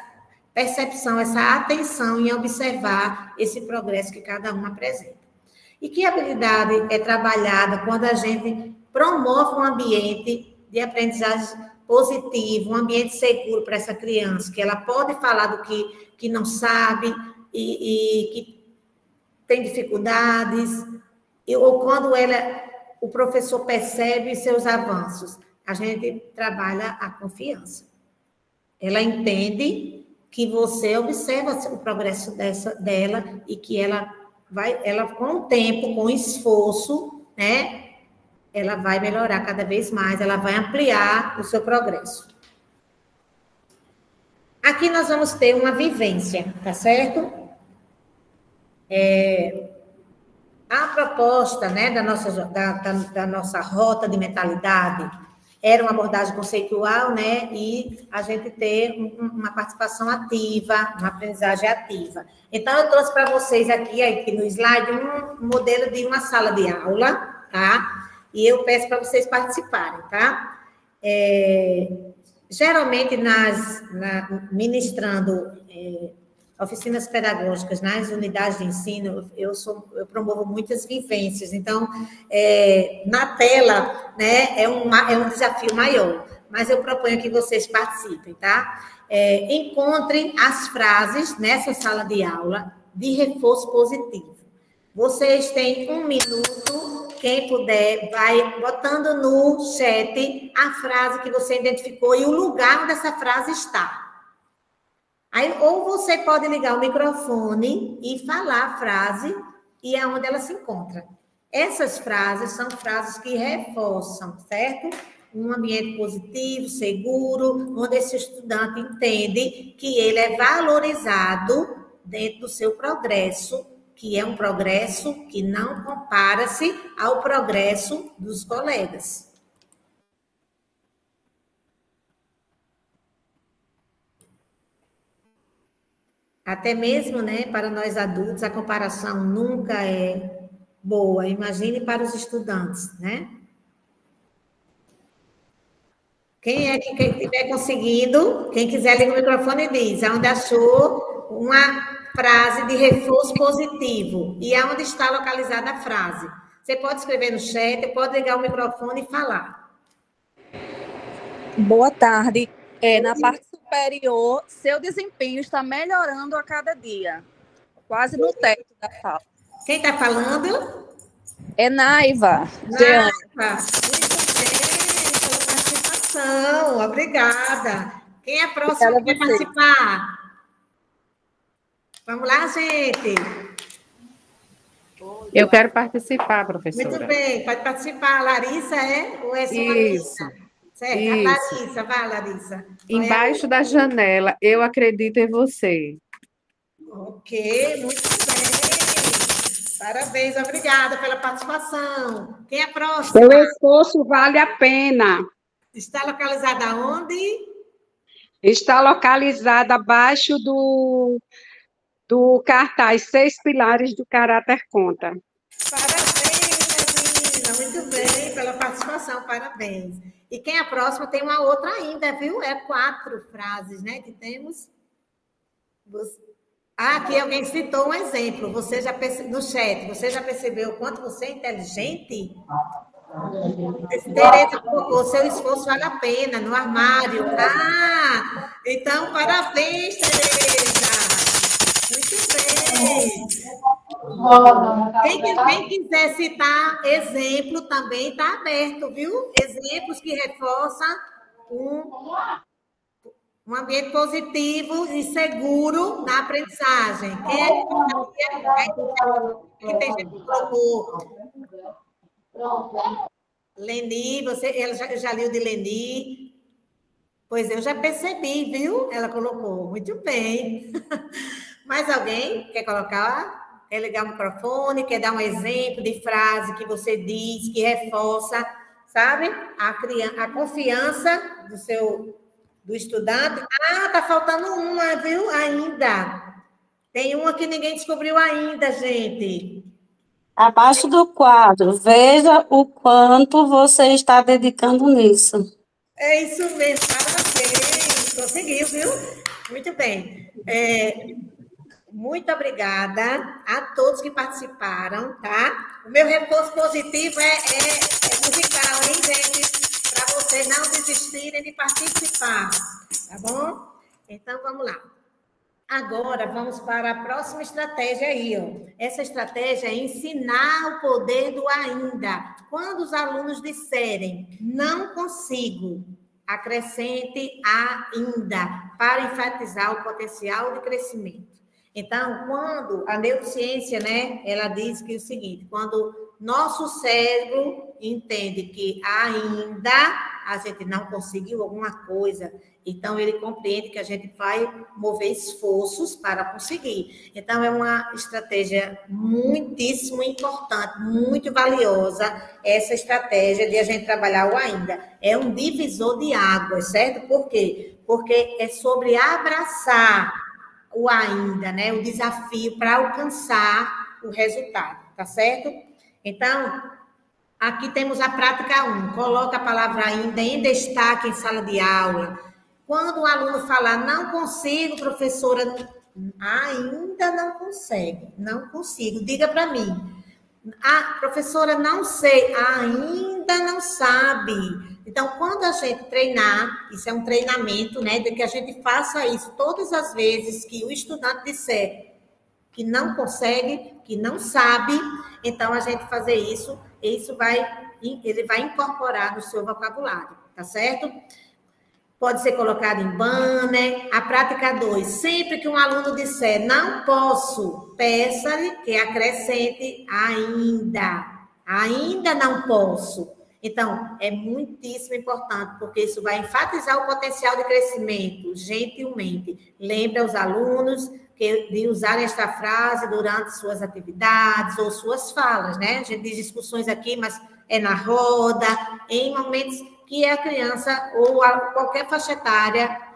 percepção, essa atenção em observar esse progresso que cada um apresenta. E que habilidade é trabalhada quando a gente promove um ambiente de aprendizagem positivo, um ambiente seguro para essa criança, que ela pode falar do que não sabe e que tem dificuldades, ou quando o professor percebe seus avanços. A gente trabalha a confiança. Ela entende que você observa o progresso dela e que ela com o tempo, com o esforço, né, ela vai melhorar cada vez mais, ela vai ampliar o seu progresso. Aqui nós vamos ter uma vivência, tá certo? A proposta, né, da nossa rota de mentalidade era uma abordagem conceitual, né, e a gente ter uma participação ativa, uma aprendizagem ativa. Então, eu trouxe para vocês aqui no slide um modelo de uma sala de aula, tá? E eu peço para vocês participarem, tá? Geralmente, ministrando oficinas pedagógicas nas unidades de ensino, eu promovo muitas vivências. Então, na tela, né, é um desafio maior, mas eu proponho que vocês participem, tá? Encontrem as frases nessa sala de aula de reforço positivo. Vocês têm 1 minuto, quem puder, vai botando no chat a frase que você identificou e o lugar onde essa frase está. Aí, ou você pode ligar o microfone e falar a frase e é onde ela se encontra. Essas frases são frases que reforçam, certo? Um ambiente positivo, seguro, onde esse estudante entende que ele é valorizado dentro do seu progresso, que é um progresso que não compara-se ao progresso dos colegas. Até mesmo, né, para nós adultos, a comparação nunca é boa. Imagine para os estudantes, né? Quem é que estiver conseguindo, quem quiser liga o microfone e diz aonde achou uma frase de reforço positivo e aonde está localizada a frase. Você pode escrever no chat, pode ligar o microfone e falar. Boa tarde. Na parte superior, seu desempenho está melhorando a cada dia. Quase no teto da sala. Quem está falando? É Naiva. Naiva. Muito bem, pela participação. Obrigada. Quem é a próxima que quer participar? Vamos lá, gente. Eu quero participar, professora. Muito bem, pode participar. Larissa, Ou é sua Isso. Larissa? Certo, Isso. A Larissa, vai, Larissa. Embaixo da janela, eu acredito em você. Ok, muito bem. Parabéns, obrigada pela participação. Quem é a próxima? Seu esforço vale a pena. Está localizada onde? Está localizada abaixo do cartaz 6 pilares do caráter conta. Parabéns, Regina. Muito bem pela participação, parabéns. E quem é a próxima tem uma outra ainda, viu? 4 frases, né, que temos. Aqui alguém citou um exemplo. Você já no chat, você já percebeu o quanto você é inteligente? Tereza colocou, seu esforço vale a pena, no armário. Então, parabéns, Tereza. Muito bem. Quem quiser citar exemplo também está aberto, viu? Exemplos que reforçam um ambiente positivo e seguro na aprendizagem. Quem tem gente que colocou? Leni, eu já li o de Leni. Pois eu já percebi, viu? Ela colocou. Muito bem. Mais alguém quer colocar? Quer ligar o microfone? Quer dar um exemplo de frase que você diz, que reforça, sabe? A confiança do estudante. Ah, tá faltando uma, viu? Ainda. Tem uma que ninguém descobriu ainda, gente. Abaixo do quadro, veja o quanto você está dedicando nisso. É isso mesmo, parabéns. Conseguiu, viu? Muito bem. Muito obrigada a todos que participaram, tá? O meu reforço positivo é musical, hein, gente? Para vocês não desistirem de participar, tá bom? Então, vamos lá. Agora, vamos para a próxima estratégia aí, ó. Essa estratégia é ensinar o poder do ainda. Quando os alunos disserem, não consigo, acrescente ainda, para enfatizar o potencial de crescimento. Então, quando a neurociência, né, ela diz que é o seguinte, quando nosso cérebro entende que ainda a gente não conseguiu alguma coisa, então ele compreende que a gente vai mover esforços para conseguir. Então, é uma estratégia muitíssimo importante, muito valiosa, essa estratégia de a gente trabalhar o ainda. É um divisor de águas, certo? Por quê? Porque é sobre abraçar o ainda, né? O desafio para alcançar o resultado, tá certo? Então, aqui temos a prática 1. Coloca a palavra ainda em destaque em sala de aula. Quando o aluno falar, não consigo, professora, ainda não consegue, não consigo, diga para mim. Ah, professora, não sei, ainda não sabe. Então, quando a gente treinar, isso é um treinamento, né, de que a gente faça isso todas as vezes que o estudante disser que não consegue, que não sabe, então a gente fazer isso, ele vai incorporar no seu vocabulário, tá certo? Pode ser colocado em banner. A prática 2, sempre que um aluno disser não posso, peça-lhe que acrescente ainda não posso. Então, é muitíssimo importante, porque isso vai enfatizar o potencial de crescimento, gentilmente. Lembre aos alunos de usarem esta frase durante suas atividades ou suas falas, né? A gente diz discussões aqui, mas é na roda, em momentos que a criança ou qualquer faixa etária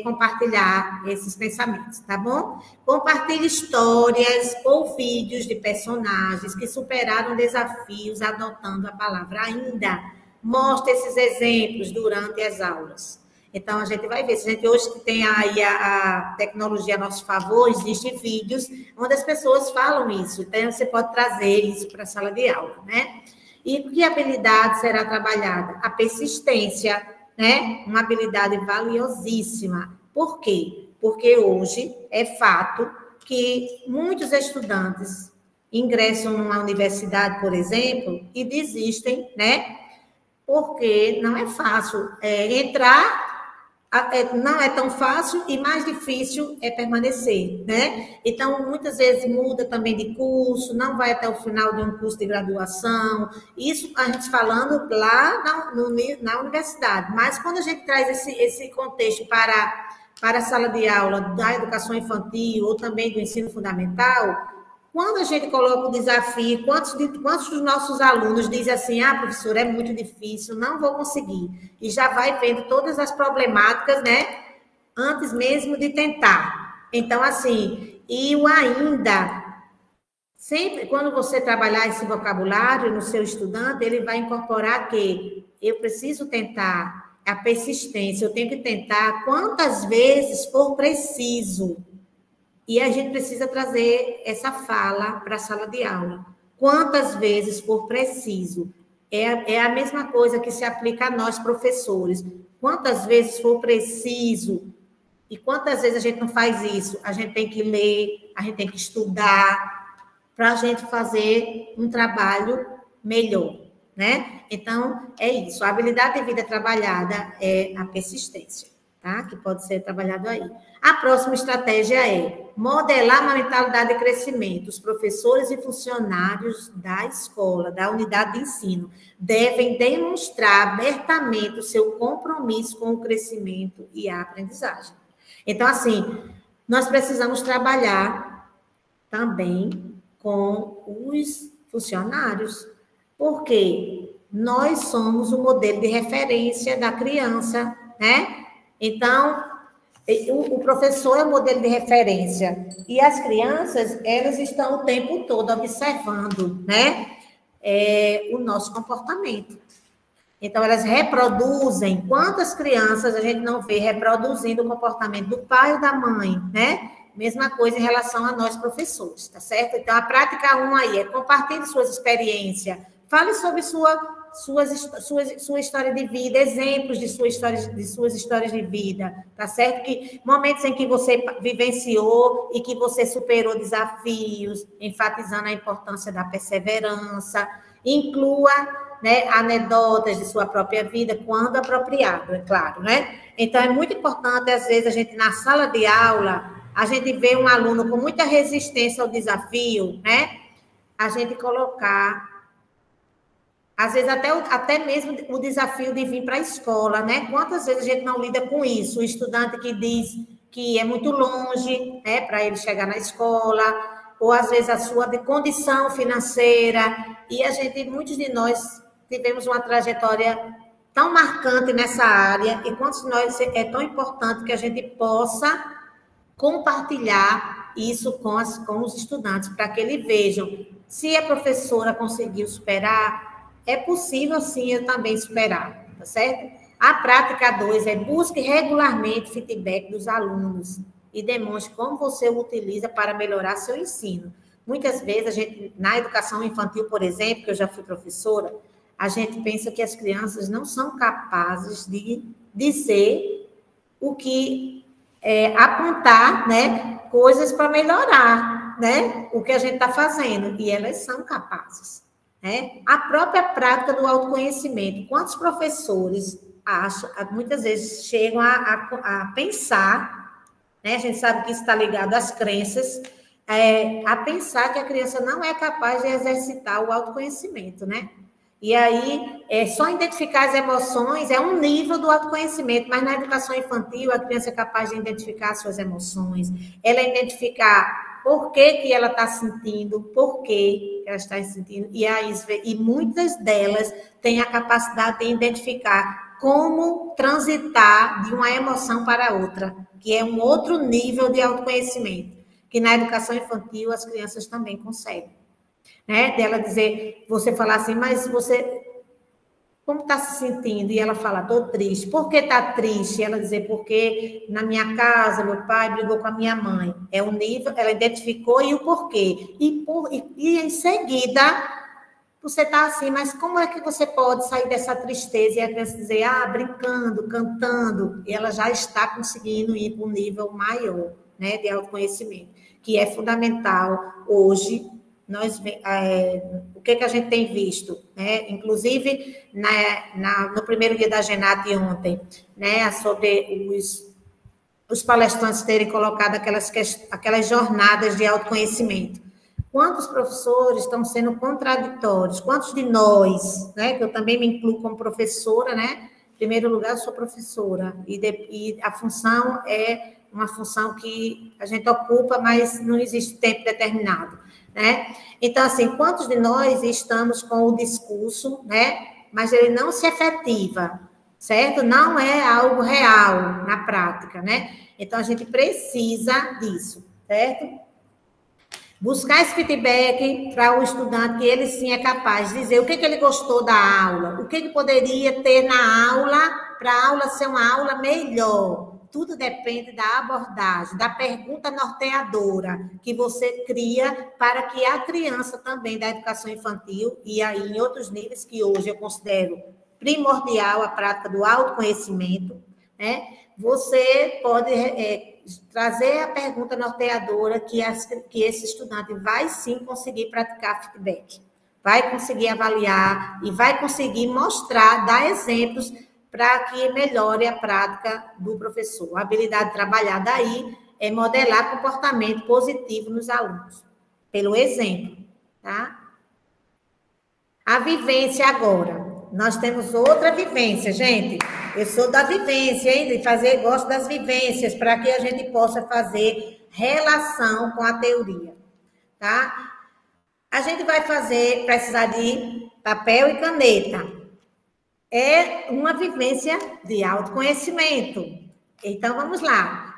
compartilhar esses pensamentos, tá bom? Compartilhe histórias ou vídeos de personagens que superaram desafios adotando a palavra ainda. Mostre esses exemplos durante as aulas. Então, a gente vai ver. Se a gente hoje tem aí a tecnologia a nosso favor, existem vídeos onde as pessoas falam isso. Então, você pode trazer isso para a sala de aula, né? E que habilidade será trabalhada? A persistência, né? Uma habilidade valiosíssima. Por quê? Porque hoje é fato que muitos estudantes ingressam numa universidade, por exemplo, e desistem, né? Porque não é fácil entrar. Não é tão fácil e mais difícil é permanecer, né? Então, muitas vezes muda também de curso, não vai até o final de um curso de graduação, isso a gente falando lá na universidade, mas quando a gente traz esse contexto para a sala de aula da educação infantil ou também do ensino fundamental, quando a gente coloca o desafio, quantos dos nossos alunos dizem assim, professor, é muito difícil, não vou conseguir. E já vai vendo todas as problemáticas, né? Antes mesmo de tentar. Então, assim, e o ainda, sempre quando você trabalhar esse vocabulário no seu estudante, ele vai incorporar que eu preciso tentar, a persistência, eu tenho que tentar quantas vezes for preciso. E a gente precisa trazer essa fala para a sala de aula. Quantas vezes for preciso. É a mesma coisa que se aplica a nós, professores. Quantas vezes for preciso. E quantas vezes a gente não faz isso? A gente tem que ler, a gente tem que estudar, para a gente fazer um trabalho melhor, né? Então, é isso. A habilidade de vida trabalhada é a persistência. tá? Que pode ser trabalhado aí. A próxima estratégia é modelar uma mentalidade de crescimento. Os professores e funcionários da escola, da unidade de ensino, devem demonstrar abertamente o seu compromisso com o crescimento e a aprendizagem. Então, assim, nós precisamos trabalhar também com os funcionários, porque nós somos o modelo de referência da criança, né? Então, o professor é o modelo de referência e as crianças, elas estão o tempo todo observando, né, o nosso comportamento. Então, elas reproduzem. Quantas crianças a gente não vê reproduzindo o comportamento do pai ou da mãe, né? Mesma coisa em relação a nós, professores, tá certo? Então, a prática 1 aí é compartilhe suas experiências, fale sobre sua história de vida, exemplos de suas histórias de vida, tá certo? Que momentos em que você vivenciou e que você superou desafios, enfatizando a importância da perseverança, inclua, né, anedotas de sua própria vida, quando apropriado, é claro, né? Então, é muito importante, às vezes, a gente, na sala de aula, a gente vê um aluno com muita resistência ao desafio, né? A gente colocar, às vezes, até mesmo o desafio de vir para a escola, né? Quantas vezes a gente não lida com isso? O estudante que diz que é muito longe, né, para ele chegar na escola, ou às vezes a sua condição financeira, e muitos de nós tivemos uma trajetória tão marcante nessa área, e quantos de nós é tão importante que a gente possa compartilhar isso com os estudantes, para que eles vejam, se a professora conseguiu superar, é possível sim eu também superar, tá certo? A prática 2 é busque regularmente feedback dos alunos e demonstre como você o utiliza para melhorar seu ensino. Muitas vezes, a gente, na educação infantil, por exemplo, que eu já fui professora, a gente pensa que as crianças não são capazes de dizer o que apontar, né, coisas para melhorar, né, o que a gente está fazendo, e elas são capazes, né? A própria prática do autoconhecimento. Quantos professores muitas vezes chegam a pensar, né? A gente sabe que isso está ligado às crenças, a pensar que a criança não é capaz de exercitar o autoconhecimento, né? E aí, só identificar as emoções é um nível do autoconhecimento, mas na educação infantil, a criança é capaz de identificar as suas emoções, ela identificar por que ela está sentindo, por que ela está sentindo, e muitas delas têm a capacidade de identificar como transitar de uma emoção para outra, que é um outro nível de autoconhecimento, que na educação infantil as crianças também conseguem. Né? Dela dizer, você falar assim, mas você, como está se sentindo? E ela fala, estou triste. Por que está triste? Ela dizer, porque na minha casa, meu pai brigou com a minha mãe. É um nível, ela identificou e o porquê. E em seguida, você está assim, mas como é que você pode sair dessa tristeza? E a criança dizer, brincando, cantando. E ela já está conseguindo ir para um nível maior, né, de autoconhecimento, que é fundamental hoje. O que a gente tem visto, né? Inclusive no primeiro dia da GENAT ontem, né? Sobre os palestrantes terem colocado aquelas jornadas de autoconhecimento. Quantos professores estão sendo contraditórios? Quantos de nós, né? Que eu também me incluo como professora, né? Em primeiro lugar, eu sou professora e a função é uma função que a gente ocupa, mas não existe tempo determinado. Né? Então, assim, quantos de nós estamos com o discurso, né? Mas ele não se efetiva, certo? Não é algo real na prática, né? Então, a gente precisa disso, certo? Buscar esse feedback para o estudante, que ele sim é capaz de dizer o que ele gostou da aula, o que poderia ter na aula, para a aula ser uma aula melhor. Tudo depende da abordagem, da pergunta norteadora que você cria para que a criança também da educação infantil, e aí em outros níveis que hoje eu considero primordial a prática do autoconhecimento, né? Você pode trazer a pergunta norteadora que esse estudante vai sim conseguir praticar feedback, vai conseguir avaliar e vai conseguir mostrar, dar exemplos para que melhore a prática do professor. A habilidade trabalhada aí é modelar comportamento positivo nos alunos, pelo exemplo, tá? A vivência agora. Nós temos outra vivência, gente. Eu sou da vivência, hein? Gosto das vivências, para que a gente possa fazer relação com a teoria, tá? A gente vai precisar de papel e caneta. É uma vivência de autoconhecimento. Então, vamos lá.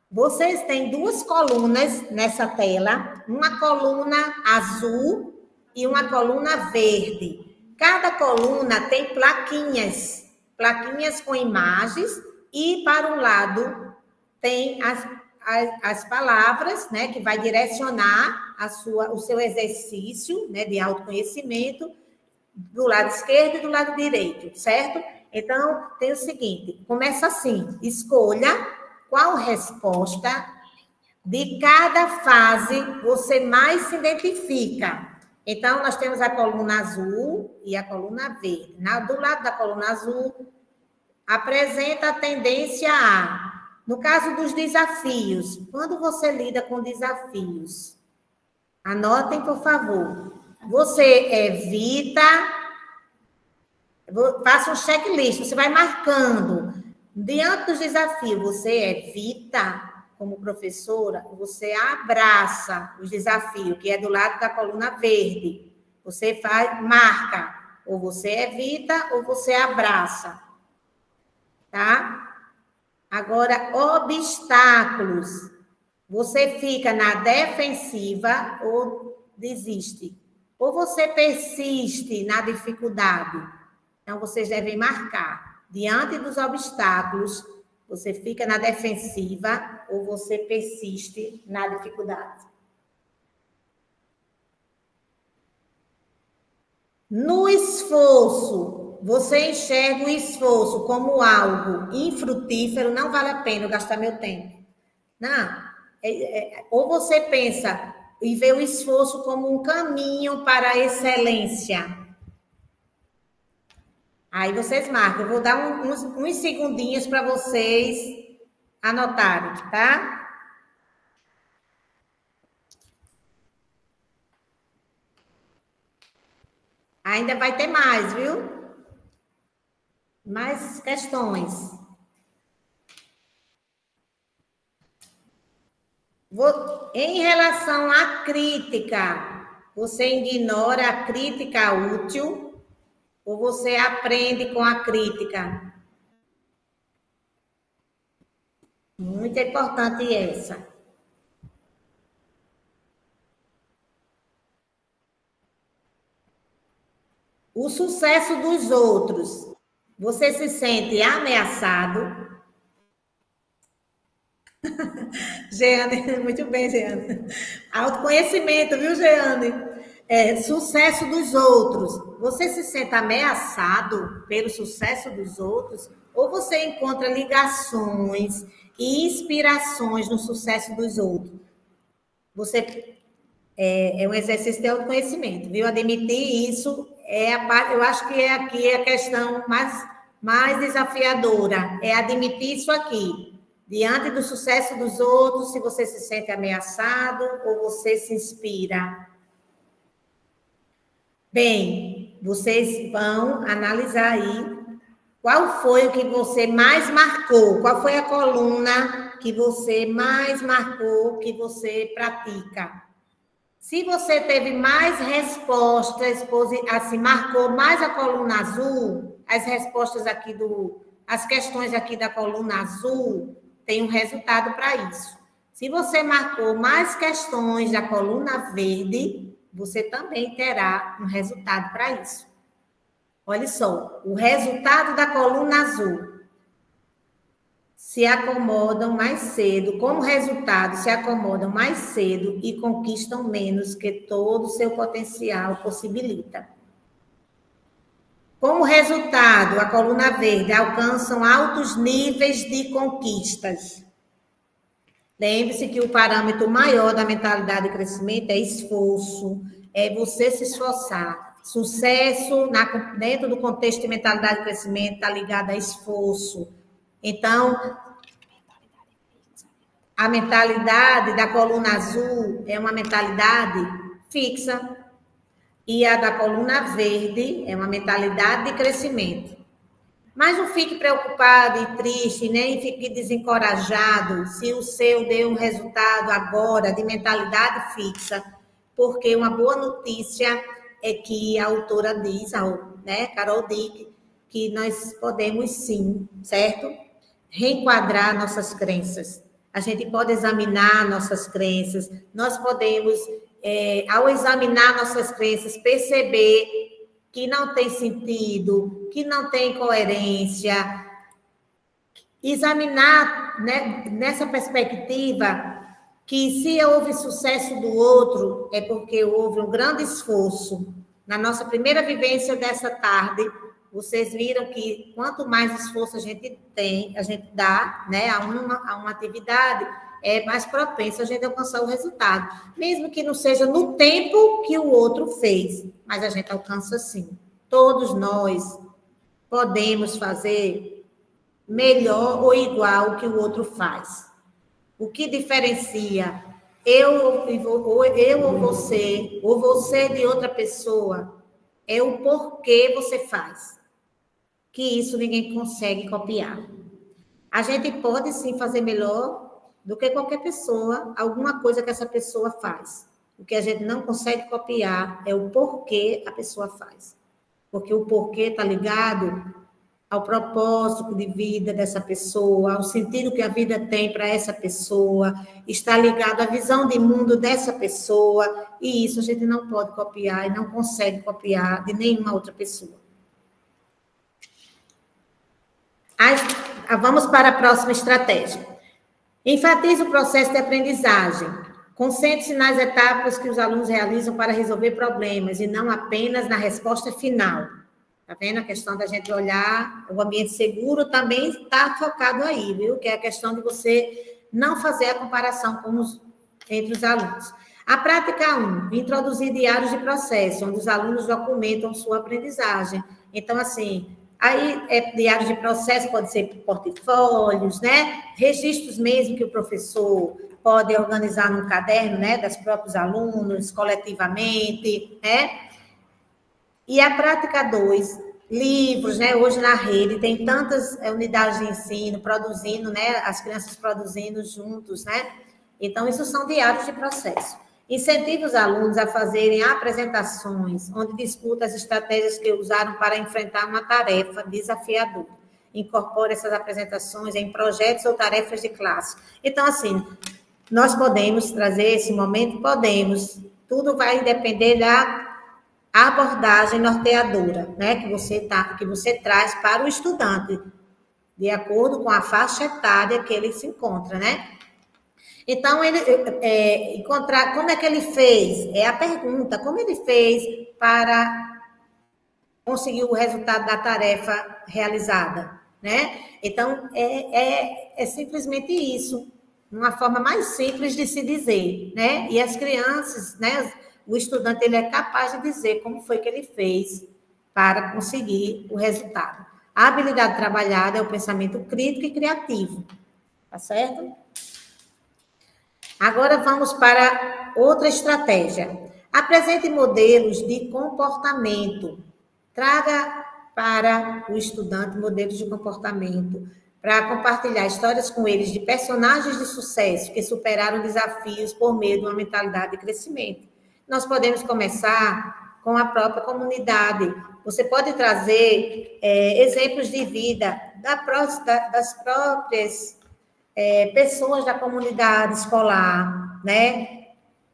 Vocês têm duas colunas nessa tela, uma coluna azul e uma coluna verde. Cada coluna tem plaquinhas com imagens, e para um lado tem as palavras, né, que vai direcionar o seu exercício, né, de autoconhecimento, do lado esquerdo e do lado direito, certo? Então, tem o seguinte, começa assim: escolha qual resposta de cada fase você mais se identifica. Então, nós temos a coluna azul e a coluna verde. Do lado da coluna azul, apresenta a tendência A. No caso dos desafios, quando você lida com desafios, anotem, por favor. Você evita, faça um checklist, você vai marcando. Diante dos desafios, você evita, como professora, você abraça os desafios, que é do lado da coluna verde. Você marca, ou você evita, ou você abraça. Tá? Agora, obstáculos. Você fica na defensiva ou desiste. Ou você persiste na dificuldade. Então, vocês devem marcar. Diante dos obstáculos, você fica na defensiva ou você persiste na dificuldade. No esforço, você enxerga o esforço como algo infrutífero, não vale a pena eu gastar meu tempo. Não. Ou você pensa e vê o esforço como um caminho para a excelência. Aí vocês marcam. Eu vou dar uns segundinhos para vocês anotarem, tá? Ainda vai ter mais, viu? Mais questões. Em relação à crítica, você ignora a crítica útil ou você aprende com a crítica? Muito importante essa. O sucesso dos outros. Você se sente ameaçado? Jeane, muito bem, Jeane. Autoconhecimento, viu, Jeane? Sucesso dos outros. Você se sente ameaçado pelo sucesso dos outros? Ou você encontra ligações e inspirações no sucesso dos outros? É um exercício de autoconhecimento, viu? Admitir isso, eu acho que aqui a questão mais desafiadora. É admitir isso aqui. Diante do sucesso dos outros, se você se sente ameaçado ou você se inspira. Bem, vocês vão analisar aí qual foi o que você mais marcou, qual foi a coluna que você mais marcou, que você pratica. Se você teve mais respostas, assim, marcou mais a coluna azul, as respostas aqui as questões aqui da coluna azul, tem um resultado para isso. Se você marcou mais questões da coluna verde, você também terá um resultado para isso. Olha só, o resultado da coluna azul. Se acomodam mais cedo, como resultado, se acomodam mais cedo e conquistam menos que todo o seu potencial possibilita. Como resultado, a coluna verde alcançam altos níveis de conquistas. Lembre-se que o parâmetro maior da mentalidade de crescimento é esforço, é você se esforçar. Sucesso, dentro do contexto de mentalidade de crescimento, está ligado a esforço. Então, a mentalidade da coluna azul é uma mentalidade fixa, e a da coluna verde é uma mentalidade de crescimento. Mas não fique preocupado e triste, nem fique desencorajado se o seu deu um resultado agora de mentalidade fixa, porque uma boa notícia é que a autora diz, né, Carol Dick, que nós podemos sim, certo? Reenquadrar nossas crenças. A gente pode examinar nossas crenças, nós podemos, ao examinar nossas crenças, perceber que não tem sentido, que não tem coerência, examinar, né, nessa perspectiva que se houve sucesso do outro, é porque houve um grande esforço. Na nossa primeira vivência dessa tarde, vocês viram que quanto mais esforço a gente dá, né, a uma atividade, é mais propenso a gente alcançar o resultado. Mesmo que não seja no tempo que o outro fez, mas a gente alcança sim. Todos nós podemos fazer melhor ou igual que o outro faz. O que diferencia eu ou você de outra pessoa, é o porquê você faz. Que isso ninguém consegue copiar. A gente pode sim fazer melhor do que qualquer pessoa, alguma coisa que essa pessoa faz. O que a gente não consegue copiar é o porquê a pessoa faz. Porque o porquê está ligado ao propósito de vida dessa pessoa, ao sentido que a vida tem para essa pessoa, está ligado à visão de mundo dessa pessoa, e isso a gente não pode copiar e não consegue copiar de nenhuma outra pessoa. Vamos para a próxima estratégia. Enfatize o processo de aprendizagem. Concentre-se nas etapas que os alunos realizam para resolver problemas e não apenas na resposta final. Está vendo? A questão da gente olhar o ambiente seguro também está focado aí, viu? Que é a questão de você não fazer a comparação entre os alunos. A prática 1, introduzir diários de processo, onde os alunos documentam sua aprendizagem. Então, assim, aí diários de processo pode ser portfólios, né? Registros mesmo que o professor pode organizar no caderno, né? Das próprios alunos, coletivamente, né? E a prática 2, livros, né? Hoje na rede tem tantas unidades de ensino produzindo, né? As crianças produzindo juntos, né? Então, isso são diários de processo. Incentive os alunos a fazerem apresentações, onde discutam as estratégias que usaram para enfrentar uma tarefa desafiadora. Incorpore essas apresentações em projetos ou tarefas de classe. Então, assim, nós podemos trazer esse momento? Podemos. Tudo vai depender da abordagem norteadora, né, que você traz para o estudante, de acordo com a faixa etária que ele se encontra, né? Então, ele encontrar como é que ele fez, é a pergunta, como ele fez para conseguir o resultado da tarefa realizada, né? Então, é simplesmente isso, uma forma mais simples de se dizer, né? E as crianças, né, o estudante ele é capaz de dizer como foi que ele fez para conseguir o resultado. A habilidade trabalhada é o pensamento crítico e criativo, tá certo? Agora vamos para outra estratégia. Apresente modelos de comportamento. Traga para o estudante modelos de comportamento, para compartilhar histórias com eles de personagens de sucesso que superaram desafios por meio de uma mentalidade de crescimento. Nós podemos começar com a própria comunidade. Você pode trazer exemplos de vida das próprias pessoas da comunidade escolar, né?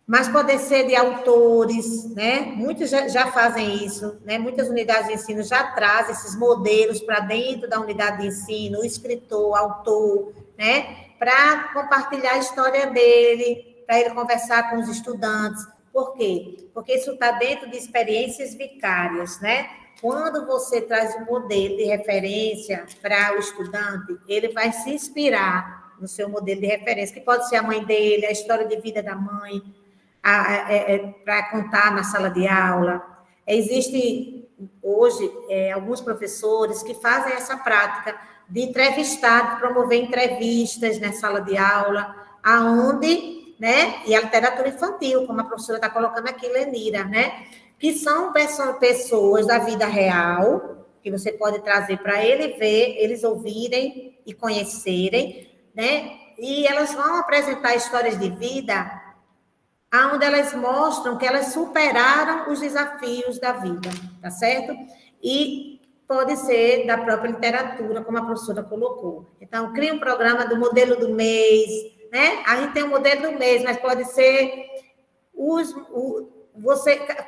Mas pode ser de autores, né? Muitos já fazem isso, né? Muitas unidades de ensino já trazem esses modelos para dentro da unidade de ensino, o escritor, o autor, né? Para compartilhar a história dele, para ele conversar com os estudantes. Por quê? Porque isso está dentro de experiências vicárias, né? Quando você traz um modelo de referência para o estudante, ele vai se inspirar no seu modelo de referência, que pode ser a mãe dele, a história de vida da mãe, para contar na sala de aula. Existe hoje alguns professores que fazem essa prática de entrevistar, de promover entrevistas na sala de aula, aonde, né, e a literatura infantil, como a professora está colocando aqui, Lenira, né, que são pessoas da vida real, que você pode trazer para ele ver, eles ouvirem e conhecerem, né, e elas vão apresentar histórias de vida onde elas mostram que elas superaram os desafios da vida, tá certo? E pode ser da própria literatura, como a professora colocou. Então, cria um programa do modelo do mês, né? A gente tem o modelo do mês, mas pode ser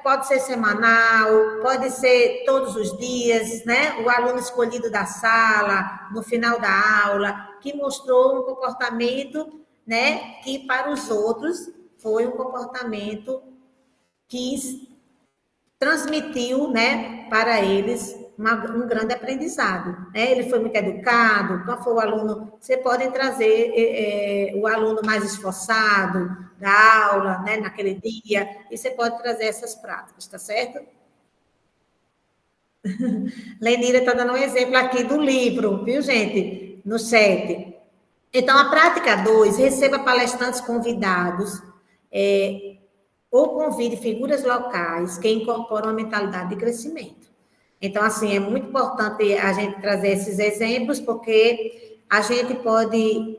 pode ser semanal, pode ser todos os dias, né? O aluno escolhido da sala, no final da aula, que mostrou um comportamento, né? Que para os outros foi um comportamento que transmitiu, né, para eles um grande aprendizado. Né? Ele foi muito educado, qual foi o aluno? Você pode trazer o aluno mais esforçado da aula, né, naquele dia, e você pode trazer essas práticas, tá certo? Lenira está dando um exemplo aqui do livro, viu, gente? No chat. Então, a prática 2, receba palestrantes convidados, ou convide figuras locais que incorporam a mentalidade de crescimento. Então, assim, é muito importante a gente trazer esses exemplos, porque a gente pode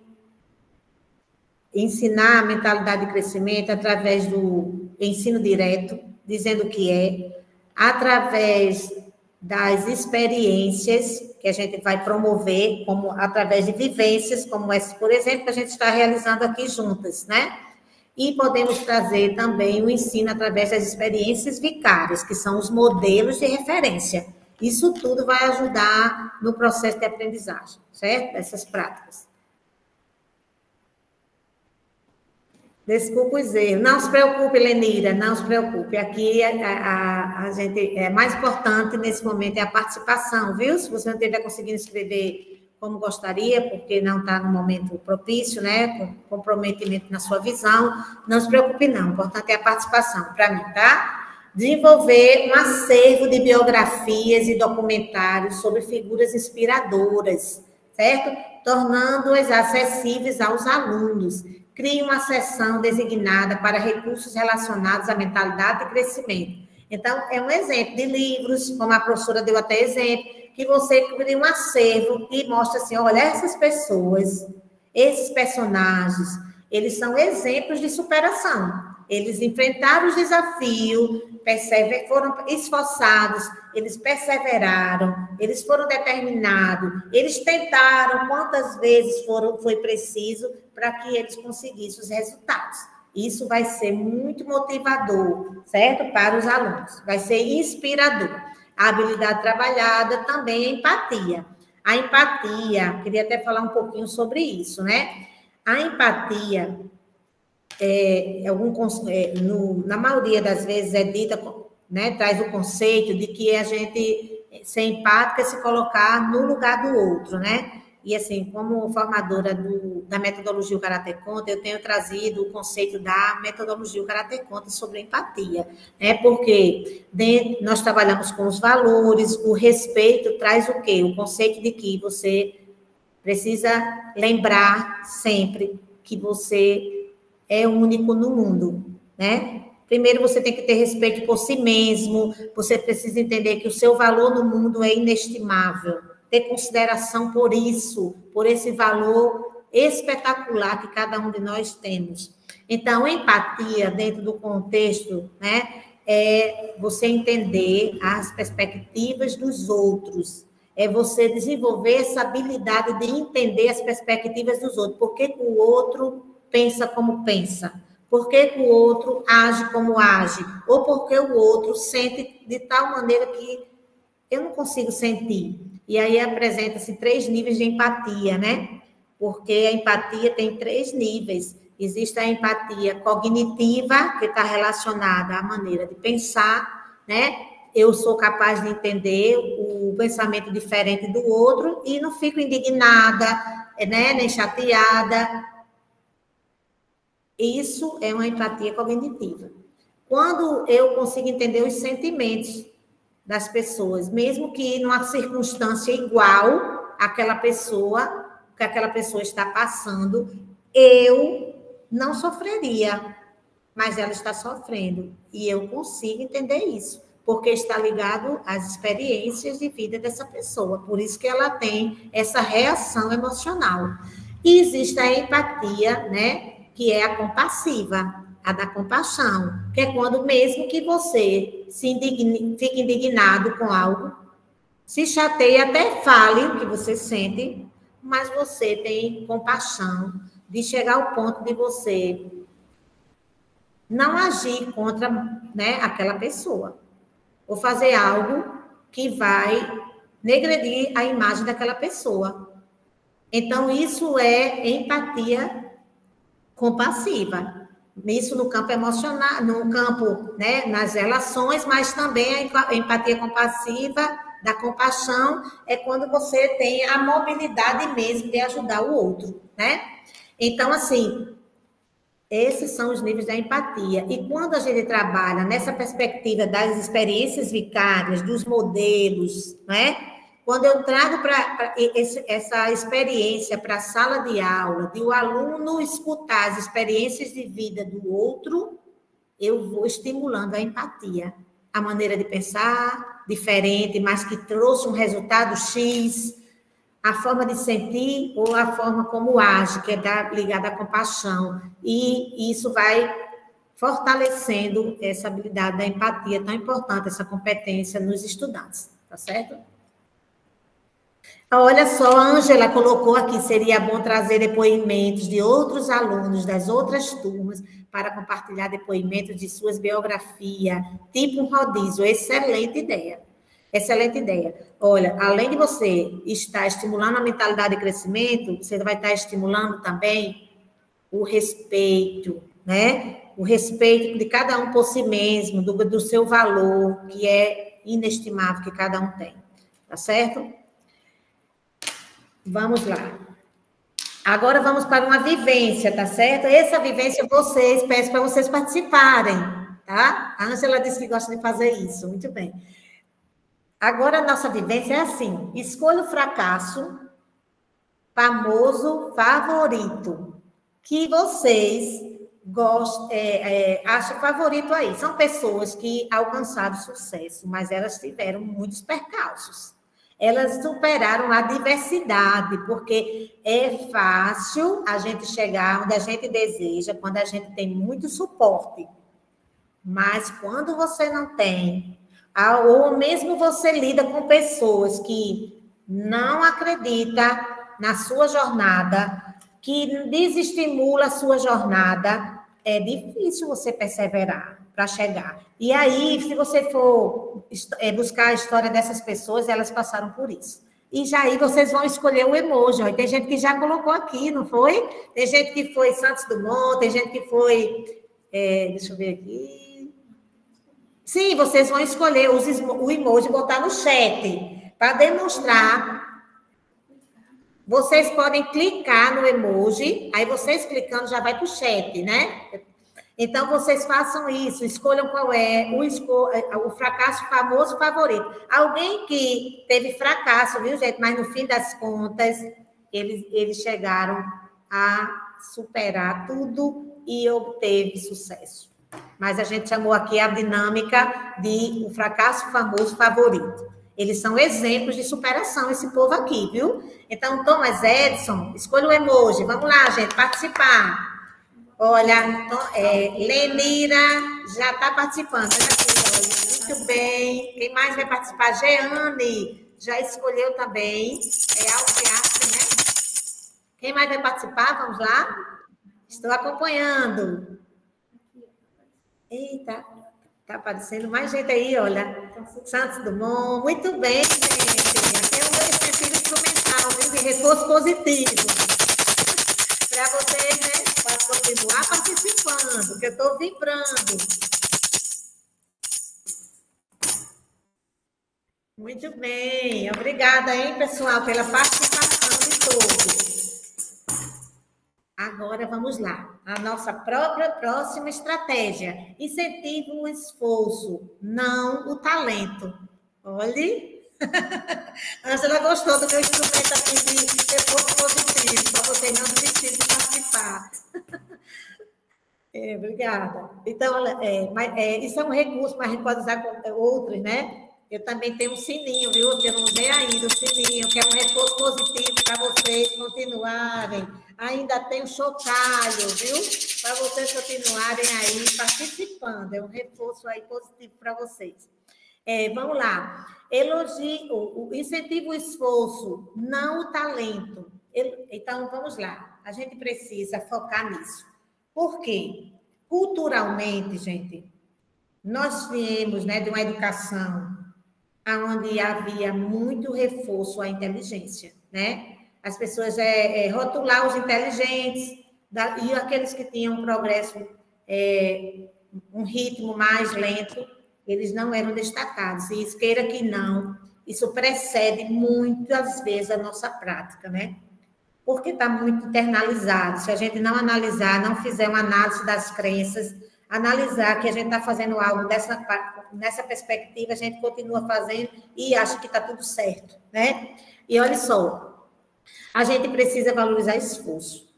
ensinar a mentalidade de crescimento através do ensino direto, dizendo o que é, através das experiências que a gente vai promover, como através de vivências, como essa, por exemplo, que a gente está realizando aqui juntas, né? E podemos trazer também o ensino através das experiências vicárias, que são os modelos de referência. Isso tudo vai ajudar no processo de aprendizagem, certo? Essas práticas. Desculpa os erros. Não se preocupe, Lenira, não se preocupe. Aqui a gente, mais importante nesse momento é a participação, viu? Se você não estiver conseguindo escrever como gostaria, porque não está no momento propício, né, com comprometimento na sua visão, não se preocupe não, o importante é a participação, para mim, tá? Desenvolver um acervo de biografias e documentários sobre figuras inspiradoras, certo? Tornando-as acessíveis aos alunos. Crie uma seção designada para recursos relacionados à mentalidade de crescimento. Então, é um exemplo de livros, como a professora deu até exemplo, que você cria um acervo e mostra assim, olha, essas pessoas, esses personagens, eles são exemplos de superação. Eles enfrentaram os desafios, foram esforçados, eles perseveraram, eles foram determinados, eles tentaram quantas vezes foi preciso para que eles conseguissem os resultados. Isso vai ser muito motivador, certo? Para os alunos, vai ser inspirador. A habilidade trabalhada também é empatia. A empatia, queria até falar um pouquinho sobre isso, né? A empatia, na maioria das vezes é dita, né, traz o conceito de que a gente ser empática é se colocar no lugar do outro, né? E, assim, como formadora da metodologia o Karatê Conta, eu tenho trazido o conceito da metodologia o Karatê Conta sobre empatia, né? Porque nós trabalhamos com os valores, o respeito traz o quê? O conceito de que você precisa lembrar sempre que você é único no mundo, né? Primeiro, você tem que ter respeito por si mesmo, você precisa entender que o seu valor no mundo é inestimável, ter consideração por isso, por esse valor espetacular que cada um de nós temos. Então, empatia, dentro do contexto, né, é você entender as perspectivas dos outros, é você desenvolver essa habilidade de entender as perspectivas dos outros, por que o outro pensa como pensa, por que o outro age como age, ou porque o outro sente de tal maneira que eu não consigo sentir. E aí apresenta-se 3 níveis de empatia, né? Porque a empatia tem 3 níveis. Existe a empatia cognitiva, que está relacionada à maneira de pensar, né? Eu sou capaz de entender o pensamento diferente do outro e não fico indignada, né? Nem chateada. Isso é uma empatia cognitiva. Quando eu consigo entender os sentimentos das pessoas, mesmo que numa circunstância igual àquela pessoa, que aquela pessoa está passando, eu não sofreria, mas ela está sofrendo. E eu consigo entender isso, porque está ligado às experiências de vida dessa pessoa. Por isso que ela tem essa reação emocional. E existe a empatia, né, que é a compassiva, a da compaixão, que é quando mesmo que você fique indignado com algo, se chateia, até fale o que você sente, mas você tem compaixão de chegar ao ponto de você não agir contra, né, aquela pessoa, ou fazer algo que vai negredir a imagem daquela pessoa. Então, isso é empatia compassiva. Isso no campo emocional, no campo, né, nas relações, mas também a empatia compassiva da compaixão é quando você tem a mobilidade mesmo de ajudar o outro, né? Então, assim, esses são os níveis da empatia. E quando a gente trabalha nessa perspectiva das experiências vicárias, dos modelos, né? Quando eu trago essa experiência para a sala de aula, de o aluno escutar as experiências de vida do outro, eu vou estimulando a empatia. A maneira de pensar diferente, mas que trouxe um resultado X, a forma de sentir ou a forma como age, que é ligada à compaixão. E isso vai fortalecendo essa habilidade da empatia tão importante, essa competência nos estudantes, tá certo? Olha só, a Ângela colocou aqui, seria bom trazer depoimentos de outros alunos das outras turmas para compartilhar depoimentos de suas biografias, tipo um rodízio. Excelente ideia. Excelente ideia. Olha, além de você estar estimulando a mentalidade de crescimento, você vai estar estimulando também o respeito, né? O respeito de cada um por si mesmo, do seu valor, que é inestimável, que cada um tem. Tá certo? Vamos lá. Agora vamos para uma vivência, tá certo? Essa vivência peço para vocês participarem, tá? A Ângela disse que gosta de fazer isso, muito bem. Agora a nossa vivência é assim: escolha o fracasso famoso favorito que vocês acham favorito aí. São pessoas que alcançaram sucesso, mas elas tiveram muitos percalços. Elas superaram a adversidade, porque é fácil a gente chegar onde a gente deseja, quando a gente tem muito suporte. Mas quando você não tem, ou mesmo você lida com pessoas que não acreditam na sua jornada, que desestimula a sua jornada, é difícil você perseverar para chegar. E aí, se você for buscar a história dessas pessoas, elas passaram por isso. E já aí vocês vão escolher o emoji. Ó. Tem gente que já colocou aqui, não foi? Tem gente que foi Santos Dumont, tem gente que foi... deixa eu ver aqui. Sim, vocês vão escolher o emoji e botar no chat para demonstrar. Vocês podem clicar no emoji, aí vocês clicando já vai para o chat, né? Então, vocês façam isso, escolham qual é o fracasso famoso favorito. Alguém que teve fracasso, viu, gente? Mas, no fim das contas, eles chegaram a superar tudo e obteve sucesso. Mas a gente chamou aqui a dinâmica de o fracasso famoso favorito. Eles são exemplos de superação, esse povo aqui, viu? Então, Thomas Edison, escolha o emoji. Vamos lá, gente, participar. Olha, Lenira já está participando. Olha aqui, olha, muito bem. Quem mais vai participar? Jeane já escolheu também. É Alciarte, né? Quem mais vai participar? Vamos lá? Estou acompanhando. Eita, está aparecendo mais gente aí, olha. Santos Dumont, muito bem, gente. Até um exercício instrumental, viu? De reforço positivo. Para vocês, né? Pode continuar participando, que eu estou vibrando. Muito bem. Obrigada, hein, pessoal, pela participação de todos. Agora vamos lá. A nossa próxima estratégia. Incentive o esforço, não o talento. Olhe. Ângela gostou do meu instrumento aqui de reforço positivo, para vocês não desistirem de participar. Obrigada. Então, isso é um recurso, mas a gente pode usar com outros, né? Eu também tenho um sininho, viu? Que eu não usei ainda, o sininho, que é um reforço positivo para vocês continuarem. Ainda tem o chocalho, viu? Para vocês continuarem aí participando. É um reforço aí positivo para vocês. Vamos lá. Incentiva o esforço, não o talento. Então, vamos lá. A gente precisa focar nisso. Por quê? Culturalmente, gente, nós viemos, né, de uma educação onde havia muito reforço à inteligência, né? As pessoas rotular os inteligentes e aqueles que tinham um progresso, um ritmo mais lento, eles não eram destacados. E isso, queira que não, isso precede muitas vezes a nossa prática, né? Porque está muito internalizado. Se a gente não analisar, não fizer uma análise das crenças, analisar que a gente está fazendo algo nessa perspectiva, a gente continua fazendo e acha que está tudo certo, né? E olha só, a gente precisa valorizar esforço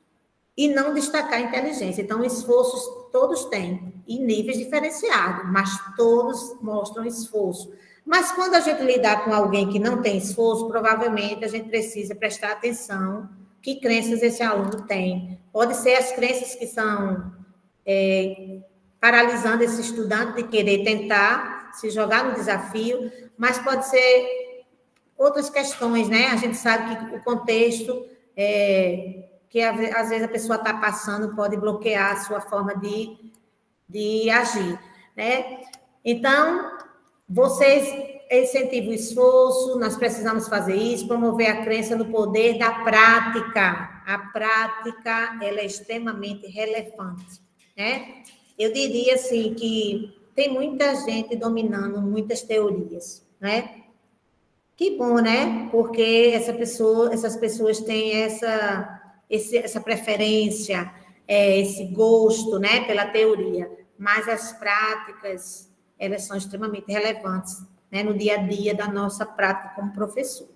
e não destacar inteligência. Então, esforços todos têm, em níveis diferenciados, mas todos mostram esforço. Mas quando a gente lidar com alguém que não tem esforço, provavelmente a gente precisa prestar atenção que crenças esse aluno tem. Pode ser as crenças que são paralisando esse estudante de querer tentar se jogar no desafio, mas pode ser outras questões, né? A gente sabe que o contexto que às vezes a pessoa está passando pode bloquear a sua forma de agir, né? Então, vocês incentivam o esforço, nós precisamos fazer isso, promover a crença no poder da prática. A prática, ela é extremamente relevante, né? Eu diria, assim, que tem muita gente dominando muitas teorias, né? Que bom, né? Porque essas pessoas têm essa preferência, esse gosto, né, pela teoria, mas as práticas, elas são extremamente relevantes, né, no dia a dia da nossa prática como professor.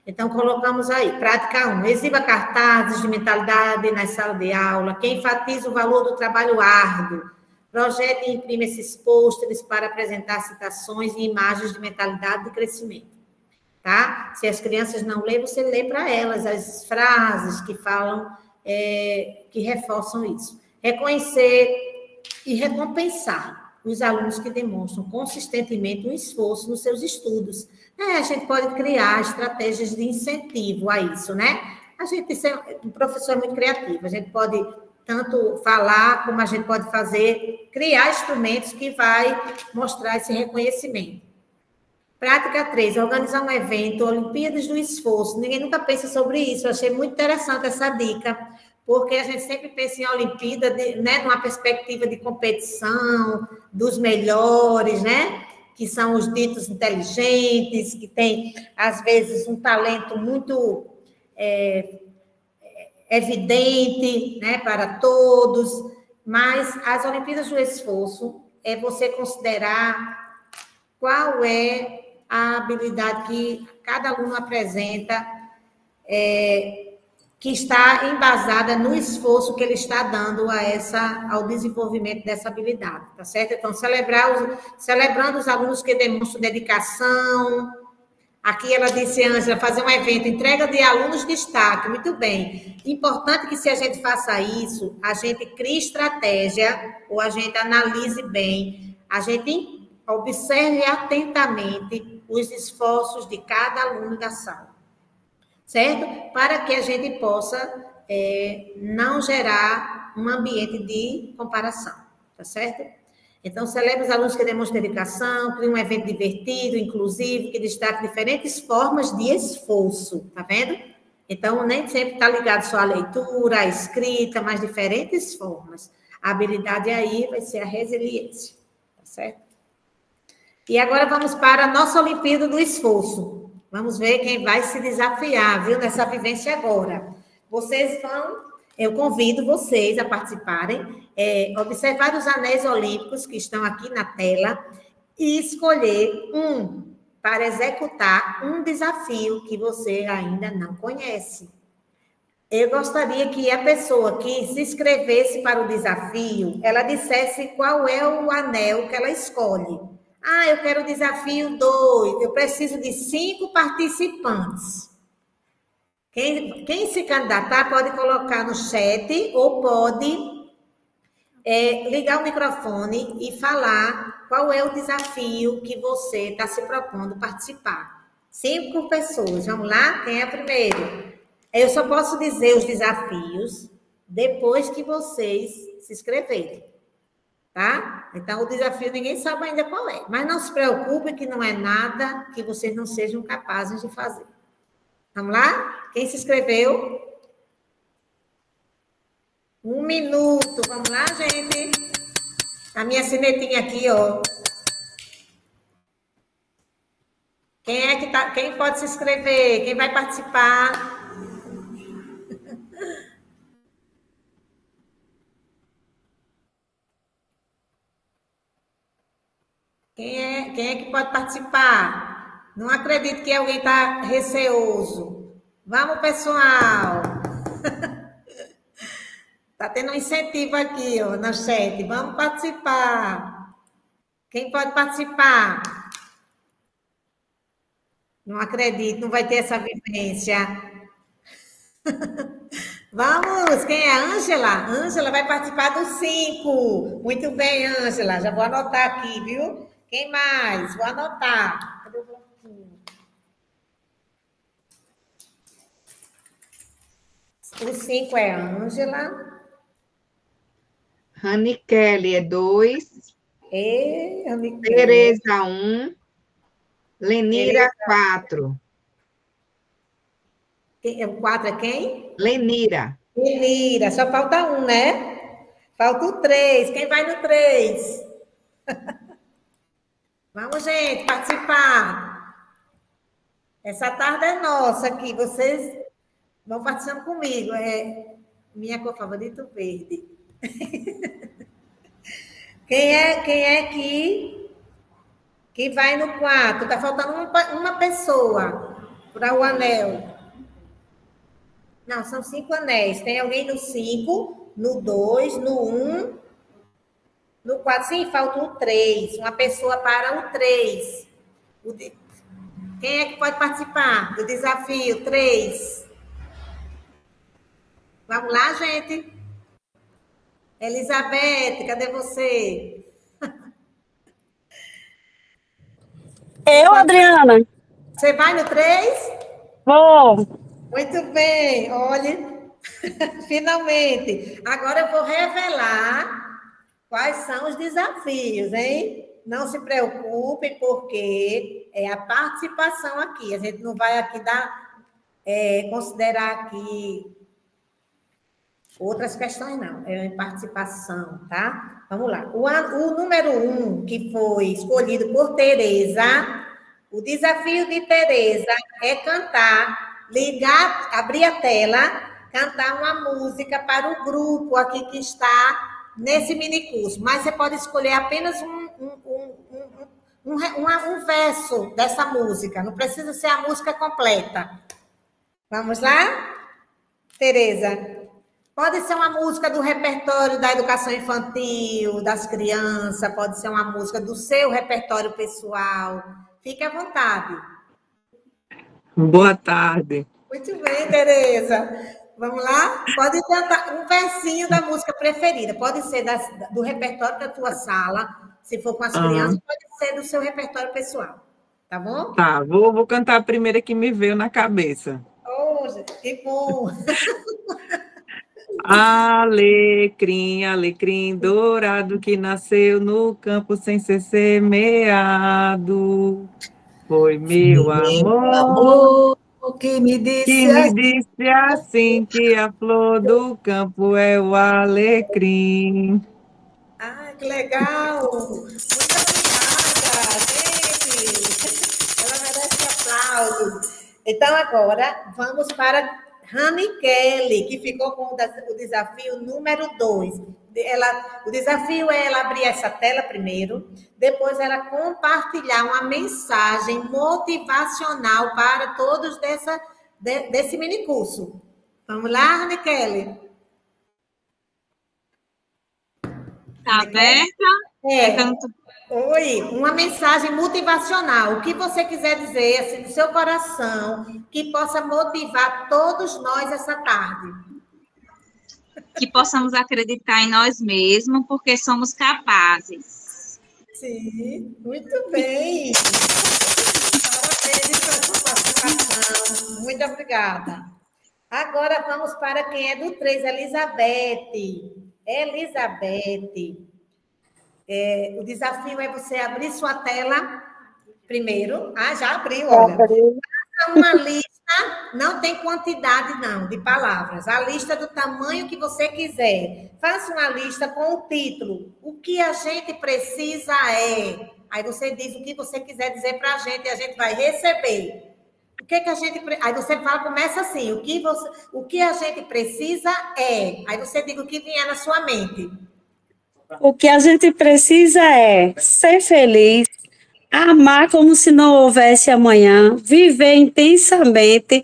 Então, colocamos aí, prática 1, exiba cartazes de mentalidade na sala de aula, que enfatiza o valor do trabalho árduo, projete e imprime esses pôsteres para apresentar citações e imagens de mentalidade de crescimento. Tá? Se as crianças não lêem, você lê para elas as frases que falam, que reforçam isso. Reconhecer e recompensar os alunos que demonstram consistentemente um esforço nos seus estudos. A gente pode criar estratégias de incentivo a isso, né? Um professor é muito criativo, a gente pode tanto falar como a gente pode criar instrumentos que vai mostrar esse reconhecimento. Prática 3, organizar um evento, Olimpíadas do Esforço. Ninguém nunca pensa sobre isso. Eu achei muito interessante essa dica, porque a gente sempre pensa em Olimpíada, né, numa perspectiva de competição, dos melhores, né, que são os ditos inteligentes, que têm, às vezes, um talento muito evidente, né, para todos. Mas as Olimpíadas do Esforço é você considerar qual é a habilidade que cada aluno apresenta, que está embasada no esforço que ele está dando ao desenvolvimento dessa habilidade, tá certo? Então, celebrando os alunos que demonstram dedicação. Aqui ela disse, Ângela, fazer um evento, entrega de alunos de destaque, muito bem. Importante que, se a gente faça isso, a gente crie estratégia, ou a gente analise bem, a gente observe atentamente os esforços de cada aluno da sala, certo? Para que a gente possa não gerar um ambiente de comparação, tá certo? Então, celebre os alunos que demonstram dedicação, crie um evento divertido, inclusivo, que destaque diferentes formas de esforço, tá vendo? Então, nem sempre está ligado só à leitura, à escrita, mas diferentes formas. A habilidade aí vai ser a resiliência, tá certo? E agora vamos para a nossa Olimpíada do Esforço. Vamos ver quem vai se desafiar, viu, nessa vivência agora. Vocês vão Eu convido vocês a participarem, observar os anéis olímpicos que estão aqui na tela e escolher para executar um desafio que você ainda não conhece. Eu gostaria que a pessoa que se inscrevesse para o desafio, ela dissesse qual é o anel que ela escolhe. Ah, eu quero o desafio 2, eu preciso de 5 participantes. Quem se candidatar pode colocar no chat ou pode ligar o microfone e falar qual é o desafio que você está se propondo participar. 5 pessoas, vamos lá? Quem é o primeiro? Eu só posso dizer os desafios depois que vocês se inscreverem, tá? Então, o desafio ninguém sabe ainda qual é. Mas não se preocupe que não é nada que vocês não sejam capazes de fazer. Vamos lá? Quem se inscreveu? 1 minuto. Vamos lá, gente? A minha sinetinha aqui, ó. Quem pode se inscrever? Quem vai participar? Quem é que pode participar? Não acredito que alguém está receoso. Vamos, pessoal. Está tendo um incentivo aqui, ó, no chat. Vamos participar. Quem pode participar? Não acredito, não vai ter essa vivência. Vamos, quem é? Ângela? Ângela vai participar do 5. Muito bem, Ângela. Já vou anotar aqui, viu? Quem mais? Vou anotar. Cadê o bloquinho? O 5 é Ângela. Rani Kelly é 2. Tereza 1. Lenira 4. O 4 é quem? Lenira. Lenira, só falta 1, né? Falta o 3. Quem vai no 3? Vamos, gente, participar. Essa tarde é nossa aqui. Vocês vão participando comigo. É minha cor favorita, o verde. Quem é que vai no 4? Está faltando uma pessoa para o anel. Não, são 5 anéis. Tem alguém no 5, no 2, no 1, no 4. Sim, falta o 3. Uma pessoa para o 3. Quem é que pode participar do desafio 3? Vamos lá, gente? Elizabeth, cadê você? Eu, Adriana? Você vai no 3? Vou. Muito bem, olhe, finalmente. Agora eu vou revelar quais são os desafios, hein? Não se preocupem, porque é a participação aqui. A gente não vai aqui considerar aqui outras questões, não. É participação, tá? Vamos lá. O número 1, que foi escolhido por Tereza, o desafio de Tereza é cantar, abrir a tela, cantar uma música para o grupo aqui que está nesse minicurso. Mas você pode escolher apenas um verso dessa música. Não precisa ser a música completa. Vamos lá? Tereza. Pode ser uma música do repertório da educação infantil, das crianças, pode ser uma música do seu repertório pessoal. Fique à vontade. Boa tarde. Muito bem, Tereza. Vamos lá? Pode cantar um versinho da música preferida. Pode ser do repertório da tua sala, se for com as crianças, pode ser do seu repertório pessoal. Tá bom? Tá, vou cantar a primeira que me veio na cabeça. Oh, gente, que bom! Alecrim, alecrim dourado que nasceu no campo sem ser semeado. Foi meu amor que me disse assim que a flor do campo é o alecrim. Ah, que legal! Muito obrigada, gente! Ela merece aplausos. Então, agora, vamos para Rani Kelly, que ficou com o desafio número 2. O desafio é ela abrir essa tela primeiro, depois ela compartilhar uma mensagem motivacional para todos desse minicurso. Vamos lá, Rani Kelly? Tá aberta? Oi, uma mensagem motivacional. O que você quiser dizer, assim, do seu coração, que possa motivar todos nós essa tarde. Que possamos acreditar em nós mesmos, porque somos capazes. Sim, muito bem. Parabéns pela sua participação. Muito obrigada. Agora vamos para quem é do 3, Elizabeth. Elizabeth. O desafio é você abrir sua tela primeiro. Já abriu, olha. Faça uma lista, não tem quantidade, não, de palavras. A lista do tamanho que você quiser. Faça uma lista com o título. O que a gente precisa é. Aí você diz o que você quiser dizer para a gente e a gente vai receber. O que a gente. Aí você fala, começa assim: o que a gente precisa é. Aí você diz o que vier na sua mente. O que a gente precisa é ser feliz, amar como se não houvesse amanhã, viver intensamente,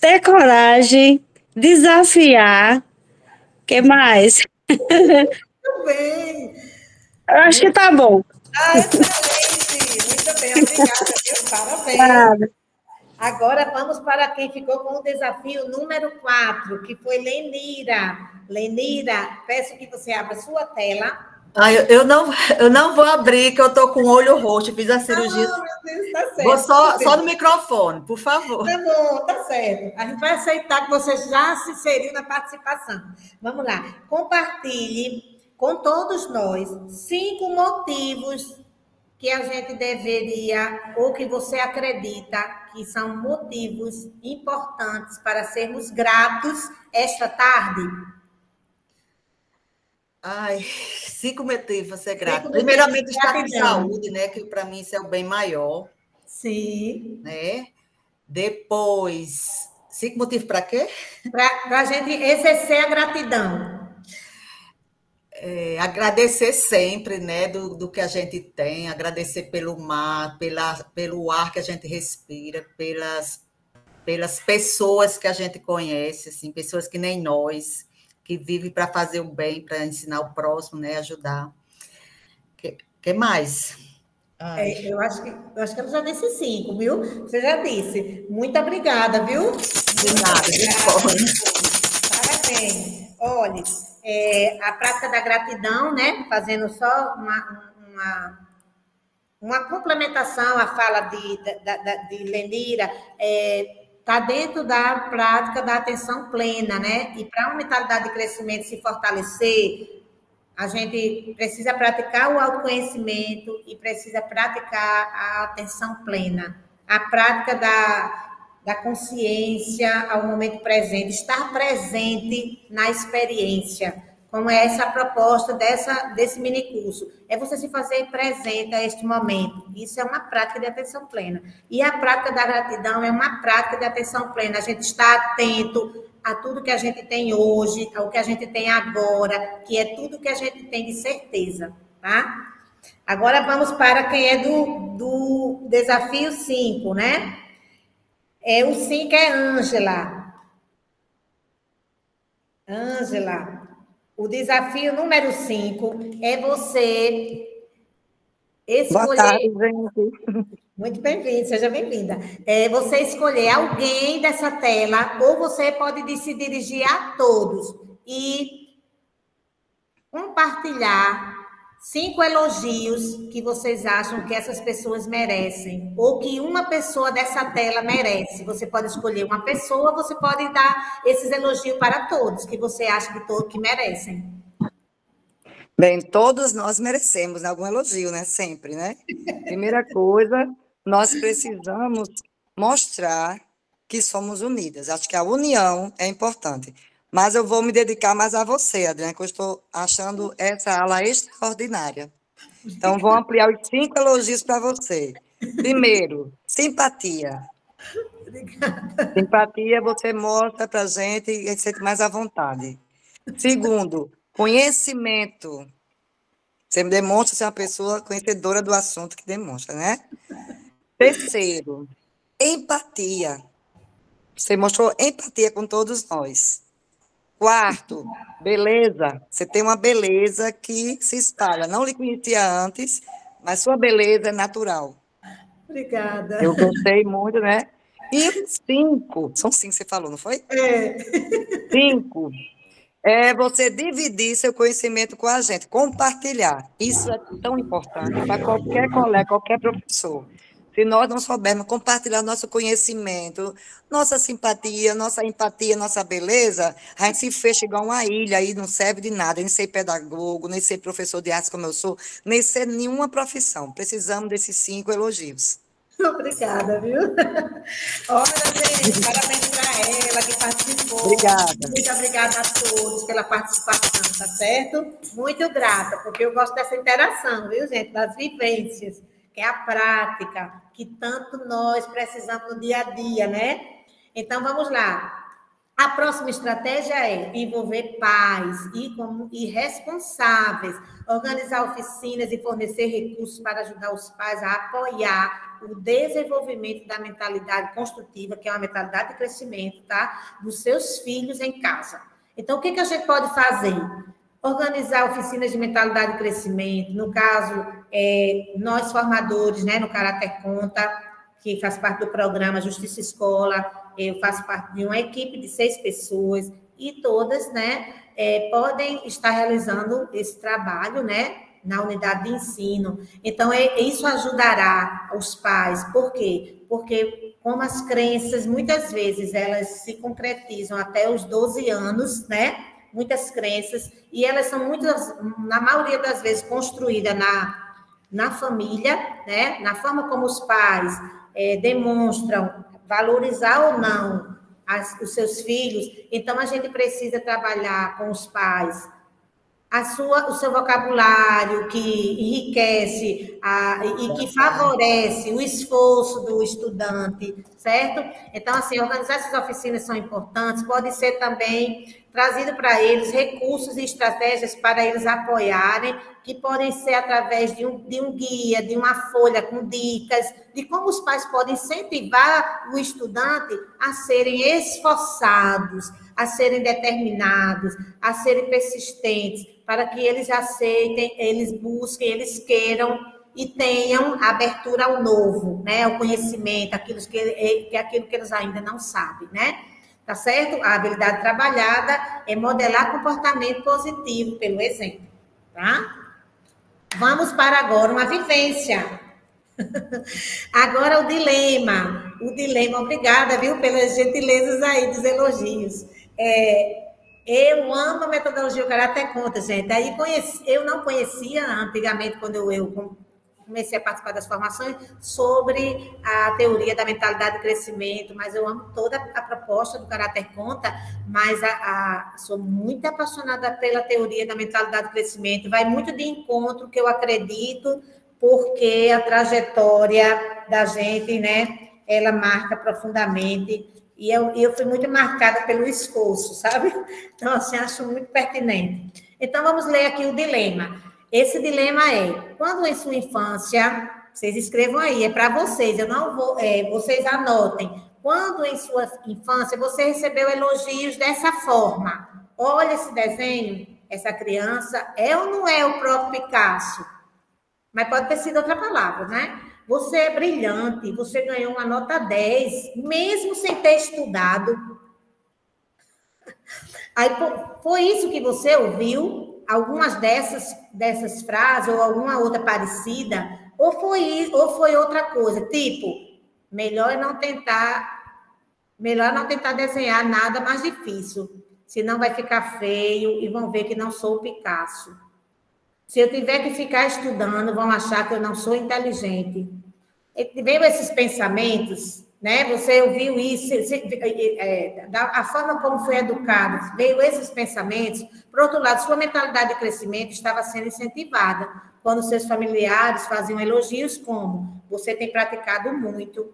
ter coragem, desafiar. O que mais? Muito bem. Eu acho que tá bom. Excelente. Muito bem, obrigada. Parabéns. Agora vamos para quem ficou com o desafio número 4, que foi Lenira. Lenira, peço que você abra sua tela. Eu não vou abrir, que eu estou com o olho roxo, fiz a cirurgia. Meu Deus, tá certo. Vou só no microfone, por favor. Tá bom, tá certo. A gente vai aceitar que você já se inseriu na participação. Vamos lá. Compartilhe com todos nós 5 motivos que a gente deveria, ou que você acredita que são motivos importantes para sermos gratos esta tarde? 5 motivos para ser grato. Primeiramente, estar com saúde, né? Que para mim isso é o bem maior. Sim. Né? Depois, 5 motivos para quê? Para a gente exercer a gratidão. Agradecer sempre, né, do que a gente tem, agradecer pelo mar, pelo ar que a gente respira, pelas pessoas que a gente conhece, assim, pessoas que nem nós, que vivem para fazer o bem, para ensinar o próximo, né, ajudar. Que mais? Eu acho que eu já disse 5, viu? Você já disse. Muito obrigada, viu? De nada, de forma. Parabéns. Olha, a prática da gratidão, né? Fazendo só uma complementação à fala de Lenira, está dentro da prática da atenção plena, né? E para uma mentalidade de crescimento se fortalecer, a gente precisa praticar o autoconhecimento e precisa praticar a atenção plena. A prática da consciência ao momento presente, estar presente na experiência, como é essa proposta desse minicurso. É você se fazer presente a este momento. Isso é uma prática de atenção plena. E a prática da gratidão é uma prática de atenção plena. A gente está atento a tudo que a gente tem hoje, ao que a gente tem agora, que é tudo que a gente tem de certeza, tá? Agora vamos para quem é do desafio 5, né? O 5 é Ângela. Ângela, o desafio número 5 é você escolher... Boa tarde, gente. Muito bem-vinda, seja bem-vinda. Você escolher alguém dessa tela, ou você pode se dirigir a todos e compartilhar 5 elogios que vocês acham que essas pessoas merecem, ou que uma pessoa dessa tela merece. Você pode escolher uma pessoa, você pode dar esses elogios para todos, que você acha que merecem. Bem, todos nós merecemos algum elogio, né? Sempre, né? Primeira coisa, nós precisamos mostrar que somos unidas. Acho que a união é importante. Mas eu vou me dedicar mais a você, Adriana, que eu estou achando essa aula extraordinária. Então, vou ampliar os 5 elogios para você. Primeiro, simpatia. Simpatia você mostra para a gente e a gente sente mais à vontade. Segundo, conhecimento. Você demonstra ser uma pessoa conhecedora do assunto que demonstra, né? Terceiro, empatia. Você mostrou empatia com todos nós. Quarto, beleza. Você tem uma beleza que se espalha. Não lhe conhecia antes, mas sua beleza é natural. Obrigada. Eu gostei muito, né? E 5, são 5 que você falou, não foi? 5, é você dividir seu conhecimento com a gente, compartilhar. Isso é tão importante para qualquer colega, qualquer professor. Se nós não soubermos compartilhar nosso conhecimento, nossa simpatia, nossa empatia, nossa beleza, a gente se fecha igual uma ilha e não serve de nada, nem ser pedagogo, nem ser professor de artes como eu sou, nem ser nenhuma profissão. Precisamos desses 5 elogios. Obrigada, viu? Olha, gente, parabéns para ela que participou. Obrigada. Muito obrigada a todos pela participação, tá certo? Muito grata, porque eu gosto dessa interação, viu, gente? Das vivências, que é a prática, que tanto nós precisamos no dia a dia, né? Então, vamos lá. A próxima estratégia é envolver pais e responsáveis, organizar oficinas e fornecer recursos para ajudar os pais a apoiar o desenvolvimento da mentalidade construtiva, que é uma mentalidade de crescimento, tá? Dos seus filhos em casa. Então, o que a gente pode fazer? Organizar oficinas de mentalidade de crescimento, no caso, nós formadores, né, no Caráter Conta, que faz parte do programa Justiça Escola, eu faço parte de uma equipe de 6 pessoas, e todas, né, podem estar realizando esse trabalho, né, na unidade de ensino. Então, isso ajudará os pais. Por quê? Porque, como as crenças, muitas vezes, elas se concretizam até os 12 anos, né, muitas crenças, e elas são na maioria das vezes, construídas na família, né, na forma como os pais demonstram valorizar ou não os seus filhos. Então, a gente precisa trabalhar com os pais o seu vocabulário, que enriquece e que favorece o esforço do estudante, certo? Então, assim, organizar essas oficinas são importantes, pode ser também trazido para eles recursos e estratégias para eles apoiarem, que podem ser através de um guia, de uma folha com dicas, de como os pais podem incentivar o estudante a serem esforçados, a serem determinados, a serem persistentes, para que eles aceitem, eles busquem, eles queiram e tenham abertura ao novo, né? Ao conhecimento, aquilo que eles ainda não sabem, né? Tá certo? A habilidade trabalhada é modelar comportamento positivo pelo exemplo, tá? Vamos para agora uma vivência. Agora o dilema. O dilema, obrigada, viu, pelas gentilezas aí dos elogios. Eu amo a metodologia Caráter Conta, gente. Aí eu não conhecia antigamente, quando eu comecei a participar das formações, sobre a teoria da mentalidade de crescimento, mas eu amo toda a proposta do Caráter Conta, mas sou muito apaixonada pela teoria da mentalidade de crescimento. Vai muito de encontro que eu acredito, porque a trajetória da gente, né, ela marca profundamente. E eu fui muito marcada pelo esforço, sabe? Então, assim, acho muito pertinente. Então, vamos ler aqui o dilema. Esse dilema é, quando em sua infância, vocês escrevam aí, é para vocês, eu não vou, vocês anotem. Quando em sua infância você recebeu elogios dessa forma, olha esse desenho, essa criança, é ou não é o próprio Picasso? Mas pode ter sido outra palavra, né? Você é brilhante, você ganhou uma nota 10, mesmo sem ter estudado. Aí, foi isso que você ouviu? Algumas dessas frases, ou alguma outra parecida? Ou foi outra coisa? Tipo, melhor não tentar desenhar nada mais difícil, senão vai ficar feio e vão ver que não sou o Picasso. Se eu tiver que ficar estudando, vão achar que eu não sou inteligente. Veio esses pensamentos, né? Você ouviu isso, a forma como foi educado, veio esses pensamentos. Por outro lado, sua mentalidade de crescimento estava sendo incentivada quando seus familiares faziam elogios como: você tem praticado muito,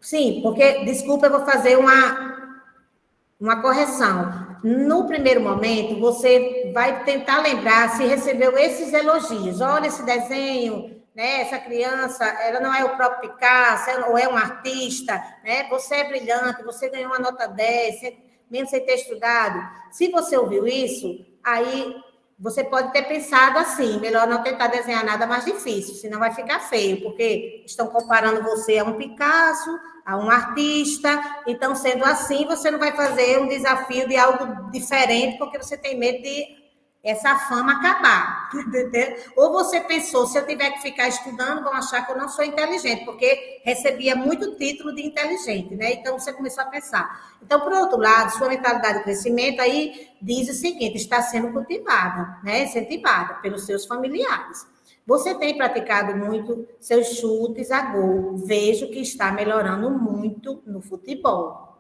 Sim, porque, desculpa, eu vou fazer uma correção. No primeiro momento, você vai tentar lembrar se recebeu esses elogios. Olha esse desenho, né? Essa criança, ela não é o próprio Picasso, ou é um artista, né? Você é brilhante, você ganhou uma nota 10, mesmo sem ter estudado. Se você ouviu isso, aí você pode ter pensado assim, melhor não tentar desenhar nada mais difícil, senão vai ficar feio, porque estão comparando você a um Picasso, a um artista, então, sendo assim, você não vai fazer um desafio de algo diferente, porque você tem medo de essa fama acabar, entendeu? Ou você pensou, se eu tiver que ficar estudando, vão achar que eu não sou inteligente, porque recebia muito título de inteligente, né? Então, você começou a pensar. Então, por outro lado, sua mentalidade de crescimento aí diz o seguinte, está sendo cultivada, né? Incentivada pelos seus familiares. Você tem praticado muito seus chutes a gol. Vejo que está melhorando muito no futebol.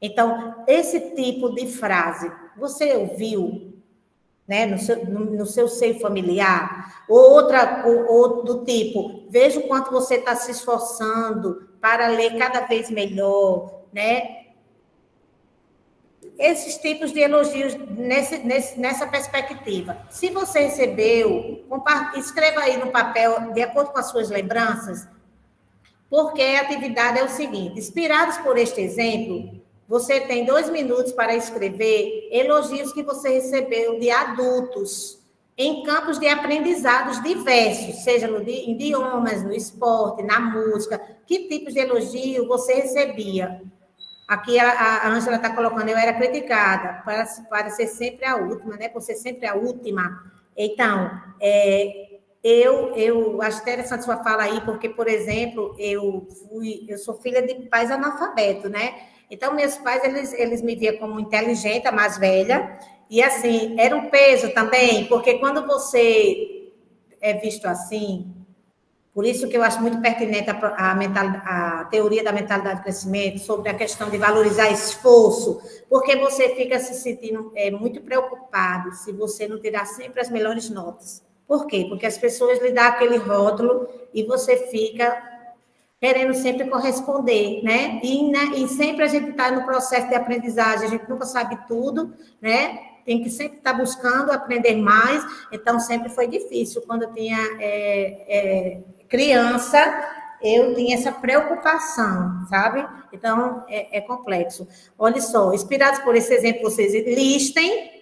Então, esse tipo de frase, você ouviu, né, no seu seio familiar? Ou do tipo, vejo o quanto você está se esforçando para ler cada vez melhor, né? Esses tipos de elogios nessa perspectiva. Se você recebeu, escreva aí no papel, de acordo com as suas lembranças, porque a atividade é o seguinte, inspirados por este exemplo, você tem 2 minutos para escrever elogios que você recebeu de adultos em campos de aprendizados diversos, seja em idiomas, no esporte, na música. Que tipos de elogio você recebia? Aqui a Ângela está colocando, eu era criticada para ser sempre a última, né? Por ser sempre a última. Então, eu acho interessante sua fala aí, porque, por exemplo, eu sou filha de pais analfabetos, né? Então, meus pais, eles me viam como inteligente, a mais velha, e, assim, era um peso também, porque quando você é visto assim, por isso que eu acho muito pertinente a teoria da mentalidade de crescimento, sobre a questão de valorizar esforço, porque você fica se sentindo muito preocupado se você não tirar sempre as melhores notas. Por quê? Porque as pessoas lhe dão aquele rótulo e você fica querendo sempre corresponder, né? E sempre a gente está no processo de aprendizagem, a gente nunca sabe tudo, né? Tem que sempre estar buscando aprender mais, então sempre foi difícil. Quando eu tinha criança, eu tinha essa preocupação, sabe? Então, é complexo. Olha só, inspirados por esse exemplo, vocês listem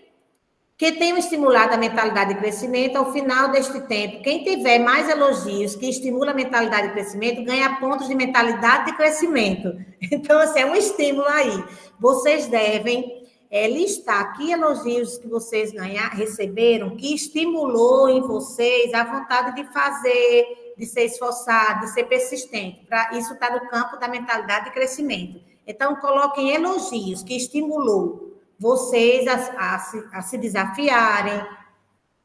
que tenham estimulado a mentalidade de crescimento ao final deste tempo. Quem tiver mais elogios que estimulam a mentalidade de crescimento, ganha pontos de mentalidade de crescimento. Então, assim, é um estímulo aí. Vocês devem listar que elogios que vocês receberam, que estimulou em vocês a vontade de fazer, de ser esforçado, de ser persistente. Isso está no campo da mentalidade de crescimento. Então, coloquem elogios que estimulou vocês a se desafiarem,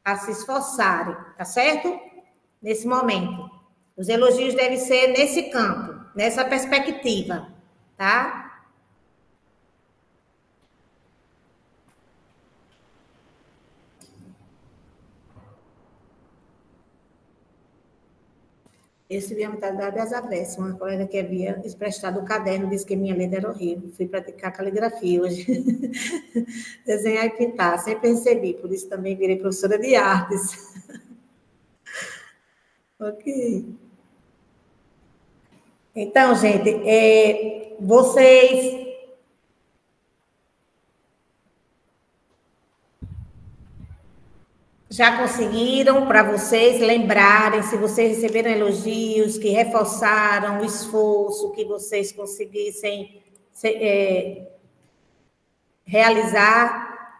a se esforçarem, tá certo? Nesse momento. Os elogios devem ser nesse campo, nessa perspectiva, tá? Eu recebi a mentalidade das avessas. Uma colega que havia emprestado o caderno disse que minha letra era horrível. Fui praticar caligrafia hoje. Desenhar e pintar. Sempre recebi, por isso também virei professora de artes. Ok. Então, gente, vocês... já conseguiram, para vocês lembrarem, se vocês receberam elogios que reforçaram o esforço que vocês conseguissem realizar?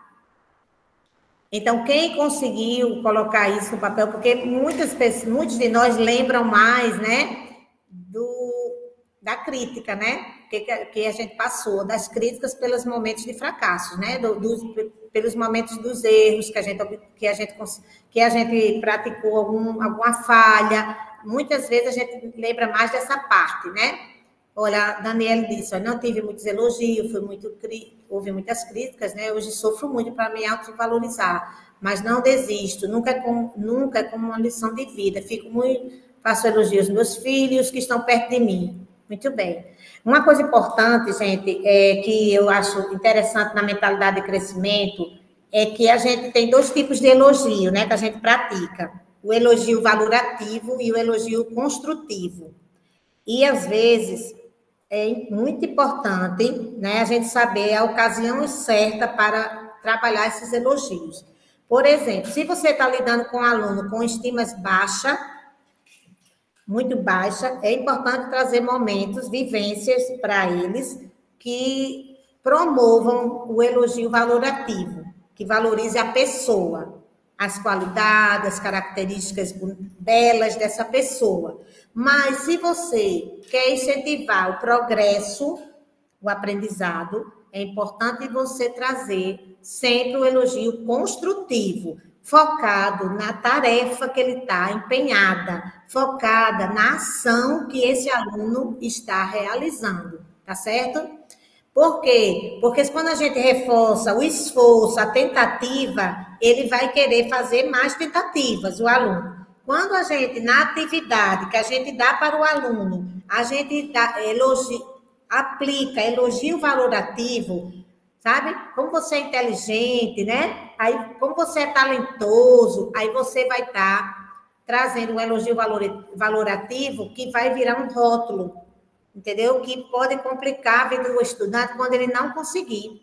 Então, quem conseguiu colocar isso no papel, porque muitos de nós lembram mais, né, da crítica, né, que a gente passou, das críticas pelos momentos de fracassos, né, pelos momentos dos erros que a gente praticou alguma falha. Muitas vezes a gente lembra mais dessa parte, né? Olha, a Daniela disse, não tive muitos elogios, houve muitas críticas, né? Hoje sofro muito para me autovalorizar, mas não desisto, nunca é como uma lição de vida. Faço elogios aos meus filhos que estão perto de mim. Muito bem. Uma coisa importante, gente, que eu acho interessante na mentalidade de crescimento, é que a gente tem 2 tipos de elogio, né, que a gente pratica. O elogio valorativo e o elogio construtivo. E, às vezes, é muito importante, né, a gente saber a ocasião certa para trabalhar esses elogios. Por exemplo, se você está lidando com um aluno com estimas baixa, muito baixa, é importante trazer momentos, vivências para eles que promovam o elogio valorativo, que valorize a pessoa, as qualidades, as características belas dessa pessoa. Mas se você quer incentivar o progresso, o aprendizado, é importante você trazer sempre o elogio construtivo, focado na tarefa que ele está empenhada, focada na ação que esse aluno está realizando, tá certo? Por quê? Porque quando a gente reforça o esforço, a tentativa, ele vai querer fazer mais tentativas, o aluno. Quando a gente, na atividade que a gente dá para o aluno, a gente aplica elogio valorativo, sabe? Como você é inteligente, né? Aí, como você é talentoso, aí você vai estar trazendo um elogio valorativo que vai virar um rótulo, entendeu? Que pode complicar a vida do estudante quando ele não conseguir.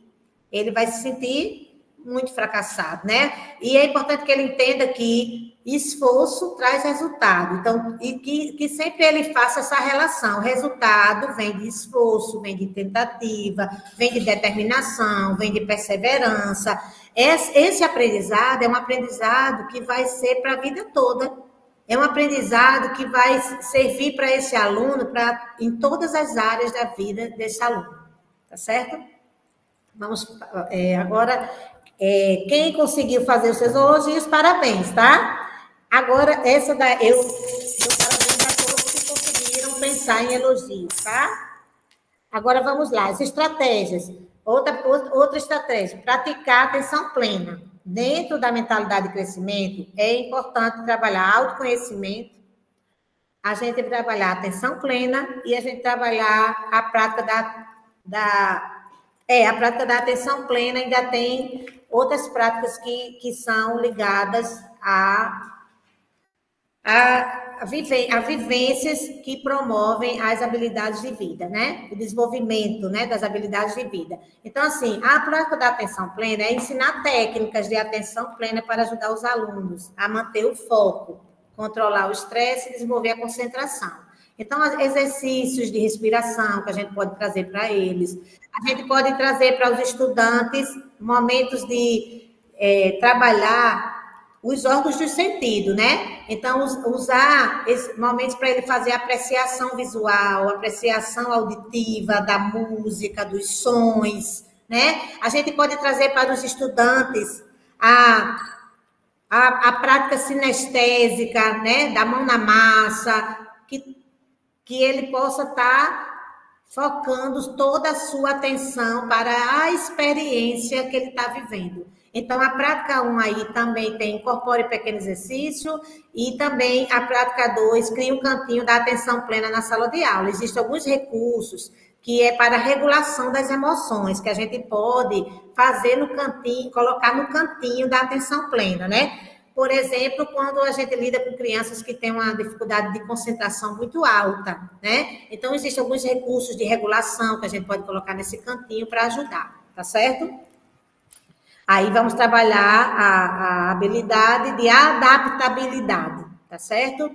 Ele vai se sentir muito fracassado, né? E é importante que ele entenda que esforço traz resultado. Então, e que sempre ele faça essa relação. O resultado vem de esforço, vem de tentativa, vem de determinação, vem de perseverança. Esse aprendizado é um aprendizado que vai ser para a vida toda. É um aprendizado que vai servir para esse aluno em todas as áreas da vida desse aluno. Tá certo? Vamos agora. Quem conseguiu fazer os seus elogios, parabéns, tá? Agora, eu dou parabéns a todos que conseguiram pensar em elogios, tá? Agora, vamos lá, as estratégias. Outra estratégia, praticar atenção plena. Dentro da mentalidade de crescimento, é importante trabalhar autoconhecimento, a gente trabalhar atenção plena e a gente trabalhar a prática a prática da atenção plena. Ainda tem outras práticas que são ligadas a vivências que promovem as habilidades de vida, né? O desenvolvimento, né, das habilidades de vida. Então, assim, a prática da atenção plena é ensinar técnicas de atenção plena para ajudar os alunos a manter o foco, controlar o estresse e desenvolver a concentração. Então, exercícios de respiração que a gente pode trazer para eles. A gente pode trazer para os estudantes momentos de trabalhar os órgãos do sentido, né? Então, usar esses momentos para ele fazer apreciação visual, apreciação auditiva da música, dos sons, né? A gente pode trazer para os estudantes a prática sinestésica, né? Da mão na massa, que ele possa estar focando toda a sua atenção para a experiência que ele está vivendo. Então, a prática 1 aí também tem incorpore pequeno exercício e também a prática 2 cria um cantinho da atenção plena na sala de aula. Existem alguns recursos que é para a regulação das emoções, que a gente pode fazer no cantinho, colocar no cantinho da atenção plena, né? Por exemplo, quando a gente lida com crianças que têm uma dificuldade de concentração muito alta, né? Então, existem alguns recursos de regulação que a gente pode colocar nesse cantinho para ajudar, tá certo? Aí vamos trabalhar a habilidade de adaptabilidade, tá certo?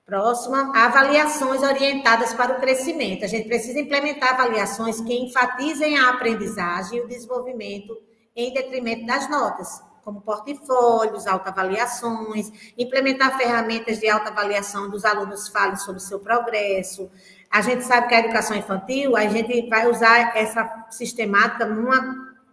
Próxima, avaliações orientadas para o crescimento. A gente precisa implementar avaliações que enfatizem a aprendizagem e o desenvolvimento em detrimento das notas, como portfólios, autoavaliações, implementar ferramentas de autoavaliação dos alunos falem sobre o seu progresso. A gente sabe que a educação infantil, a gente vai usar essa sistemática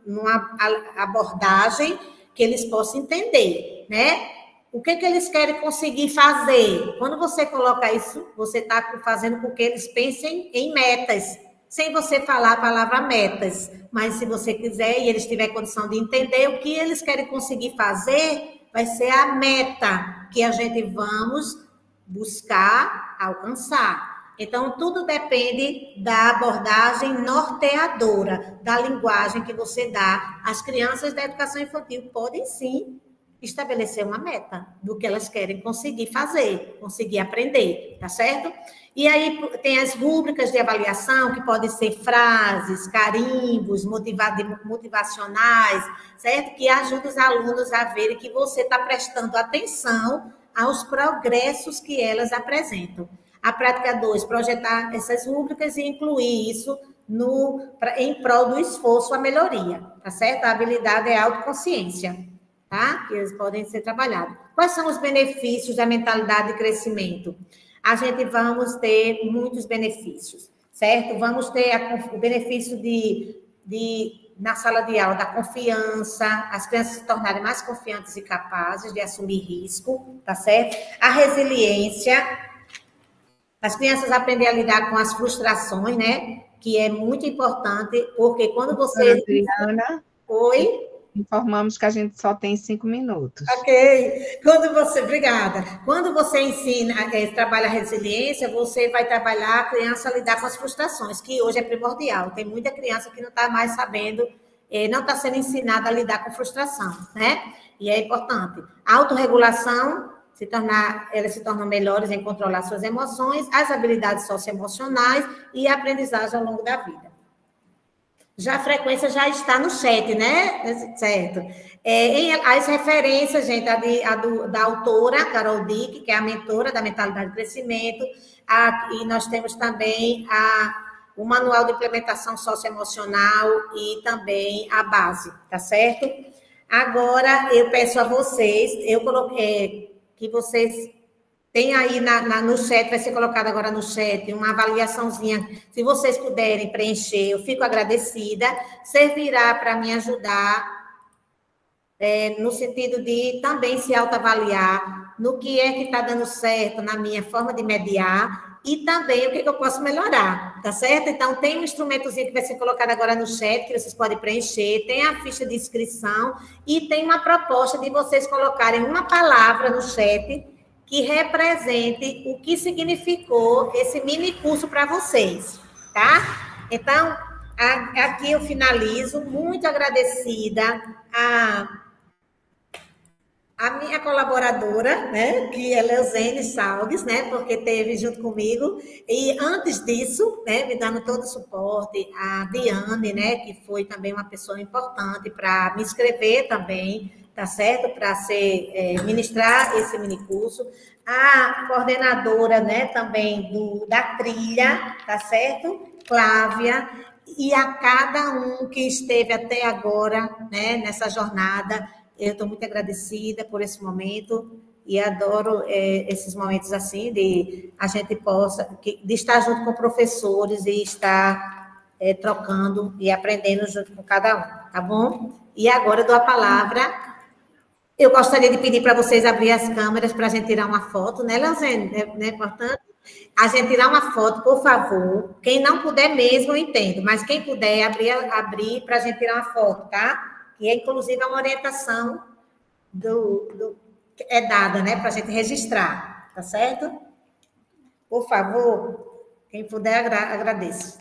numa abordagem que eles possam entender, né? O que eles querem conseguir fazer? Quando você coloca isso, você está fazendo com que eles pensem em metas, sem você falar a palavra metas. Mas se você quiser e eles tiverem condição de entender o que eles querem conseguir fazer, vai ser a meta que a gente vamos buscar alcançar. Então, tudo depende da abordagem norteadora, da linguagem que você dá. As crianças da educação infantil podem, sim, estabelecer uma meta do que elas querem conseguir fazer, conseguir aprender, tá certo? E aí tem as rúbricas de avaliação, que podem ser frases, carimbos, motivacionais, certo? Que ajudam os alunos a verem que você está prestando atenção aos progressos que elas apresentam. A prática 2, projetar essas rúbricas e incluir isso em prol do esforço, a melhoria, tá certo? A habilidade é a autoconsciência, tá? Que eles podem ser trabalhados. Quais são os benefícios da mentalidade de crescimento? A gente vamos ter muitos benefícios, certo? Vamos ter o benefício na sala de aula, da confiança, as crianças se tornarem mais confiantes e capazes de assumir risco, tá certo? A resiliência, as crianças aprendem a lidar com as frustrações, né? Que é muito importante, porque quando você... Adriana, Oi? informamos que a gente só tem 5 minutos. Ok. Obrigada. Quando você ensina, trabalha a resiliência, você vai trabalhar a criança a lidar com as frustrações, que hoje é primordial. Tem muita criança que não está mais sabendo, não está sendo ensinada a lidar com frustração, né? E é importante. A autorregulação, elas se tornam melhores em controlar suas emoções, as habilidades socioemocionais e a aprendizagem ao longo da vida. Já a frequência já está no chat, né? Certo. As referências, gente, da autora, Carol Dick, que é a mentora da mentalidade de crescimento, e nós temos também o manual de implementação socioemocional e também a base, tá certo? Agora, eu peço a vocês, eu coloquei que vocês tem aí no chat, vai ser colocado agora no chat, uma avaliaçãozinha. Se vocês puderem preencher, eu fico agradecida. Servirá para me ajudar, no sentido de também se autoavaliar, no que é que está dando certo na minha forma de mediar, e também o que eu posso melhorar, tá certo? Então, tem um instrumentozinho que vai ser colocado agora no chat, que vocês podem preencher, tem a ficha de inscrição, e tem uma proposta de vocês colocarem uma palavra no chat que represente o que significou esse mini curso para vocês, tá? Então, aqui eu finalizo, muito agradecida a minha colaboradora, né, que é Leuzene Salgues, né, porque esteve junto comigo, e antes disso, né, me dando todo o suporte, a Diane, né, que foi também uma pessoa importante para me inscrever também, tá certo? Para ministrar esse minicurso. A coordenadora, né, também da trilha, tá certo? Flávia, e a cada um que esteve até agora, né, nessa jornada, eu estou muito agradecida por esse momento e adoro esses momentos assim, de a gente de estar junto com professores e estar trocando e aprendendo junto com cada um, tá bom? E agora eu dou a palavra. Eu gostaria de pedir para vocês abrir as câmeras para a gente tirar uma foto, né, Leozene? É importante? A gente tirar uma foto, por favor. Quem não puder mesmo, eu entendo, mas quem puder abrir para a gente tirar uma foto, tá? E é, inclusive, uma orientação que é dada, né, para a gente registrar, tá certo? Por favor, quem puder, agradeço.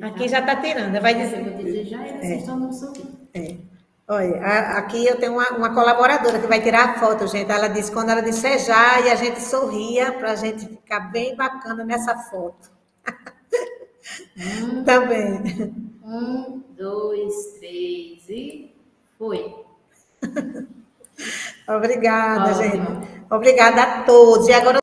Aqui já está tirando, vai dizer. Vou desejar e vocês estão no sorriso. Olha, aqui eu tenho uma colaboradora que vai tirar a foto, gente. Ela disse, quando ela disser já, e a gente sorria para a gente ficar bem bacana nessa foto. Também. 1, 2, 3 e foi. Obrigada, gente. Obrigada a todos. E agora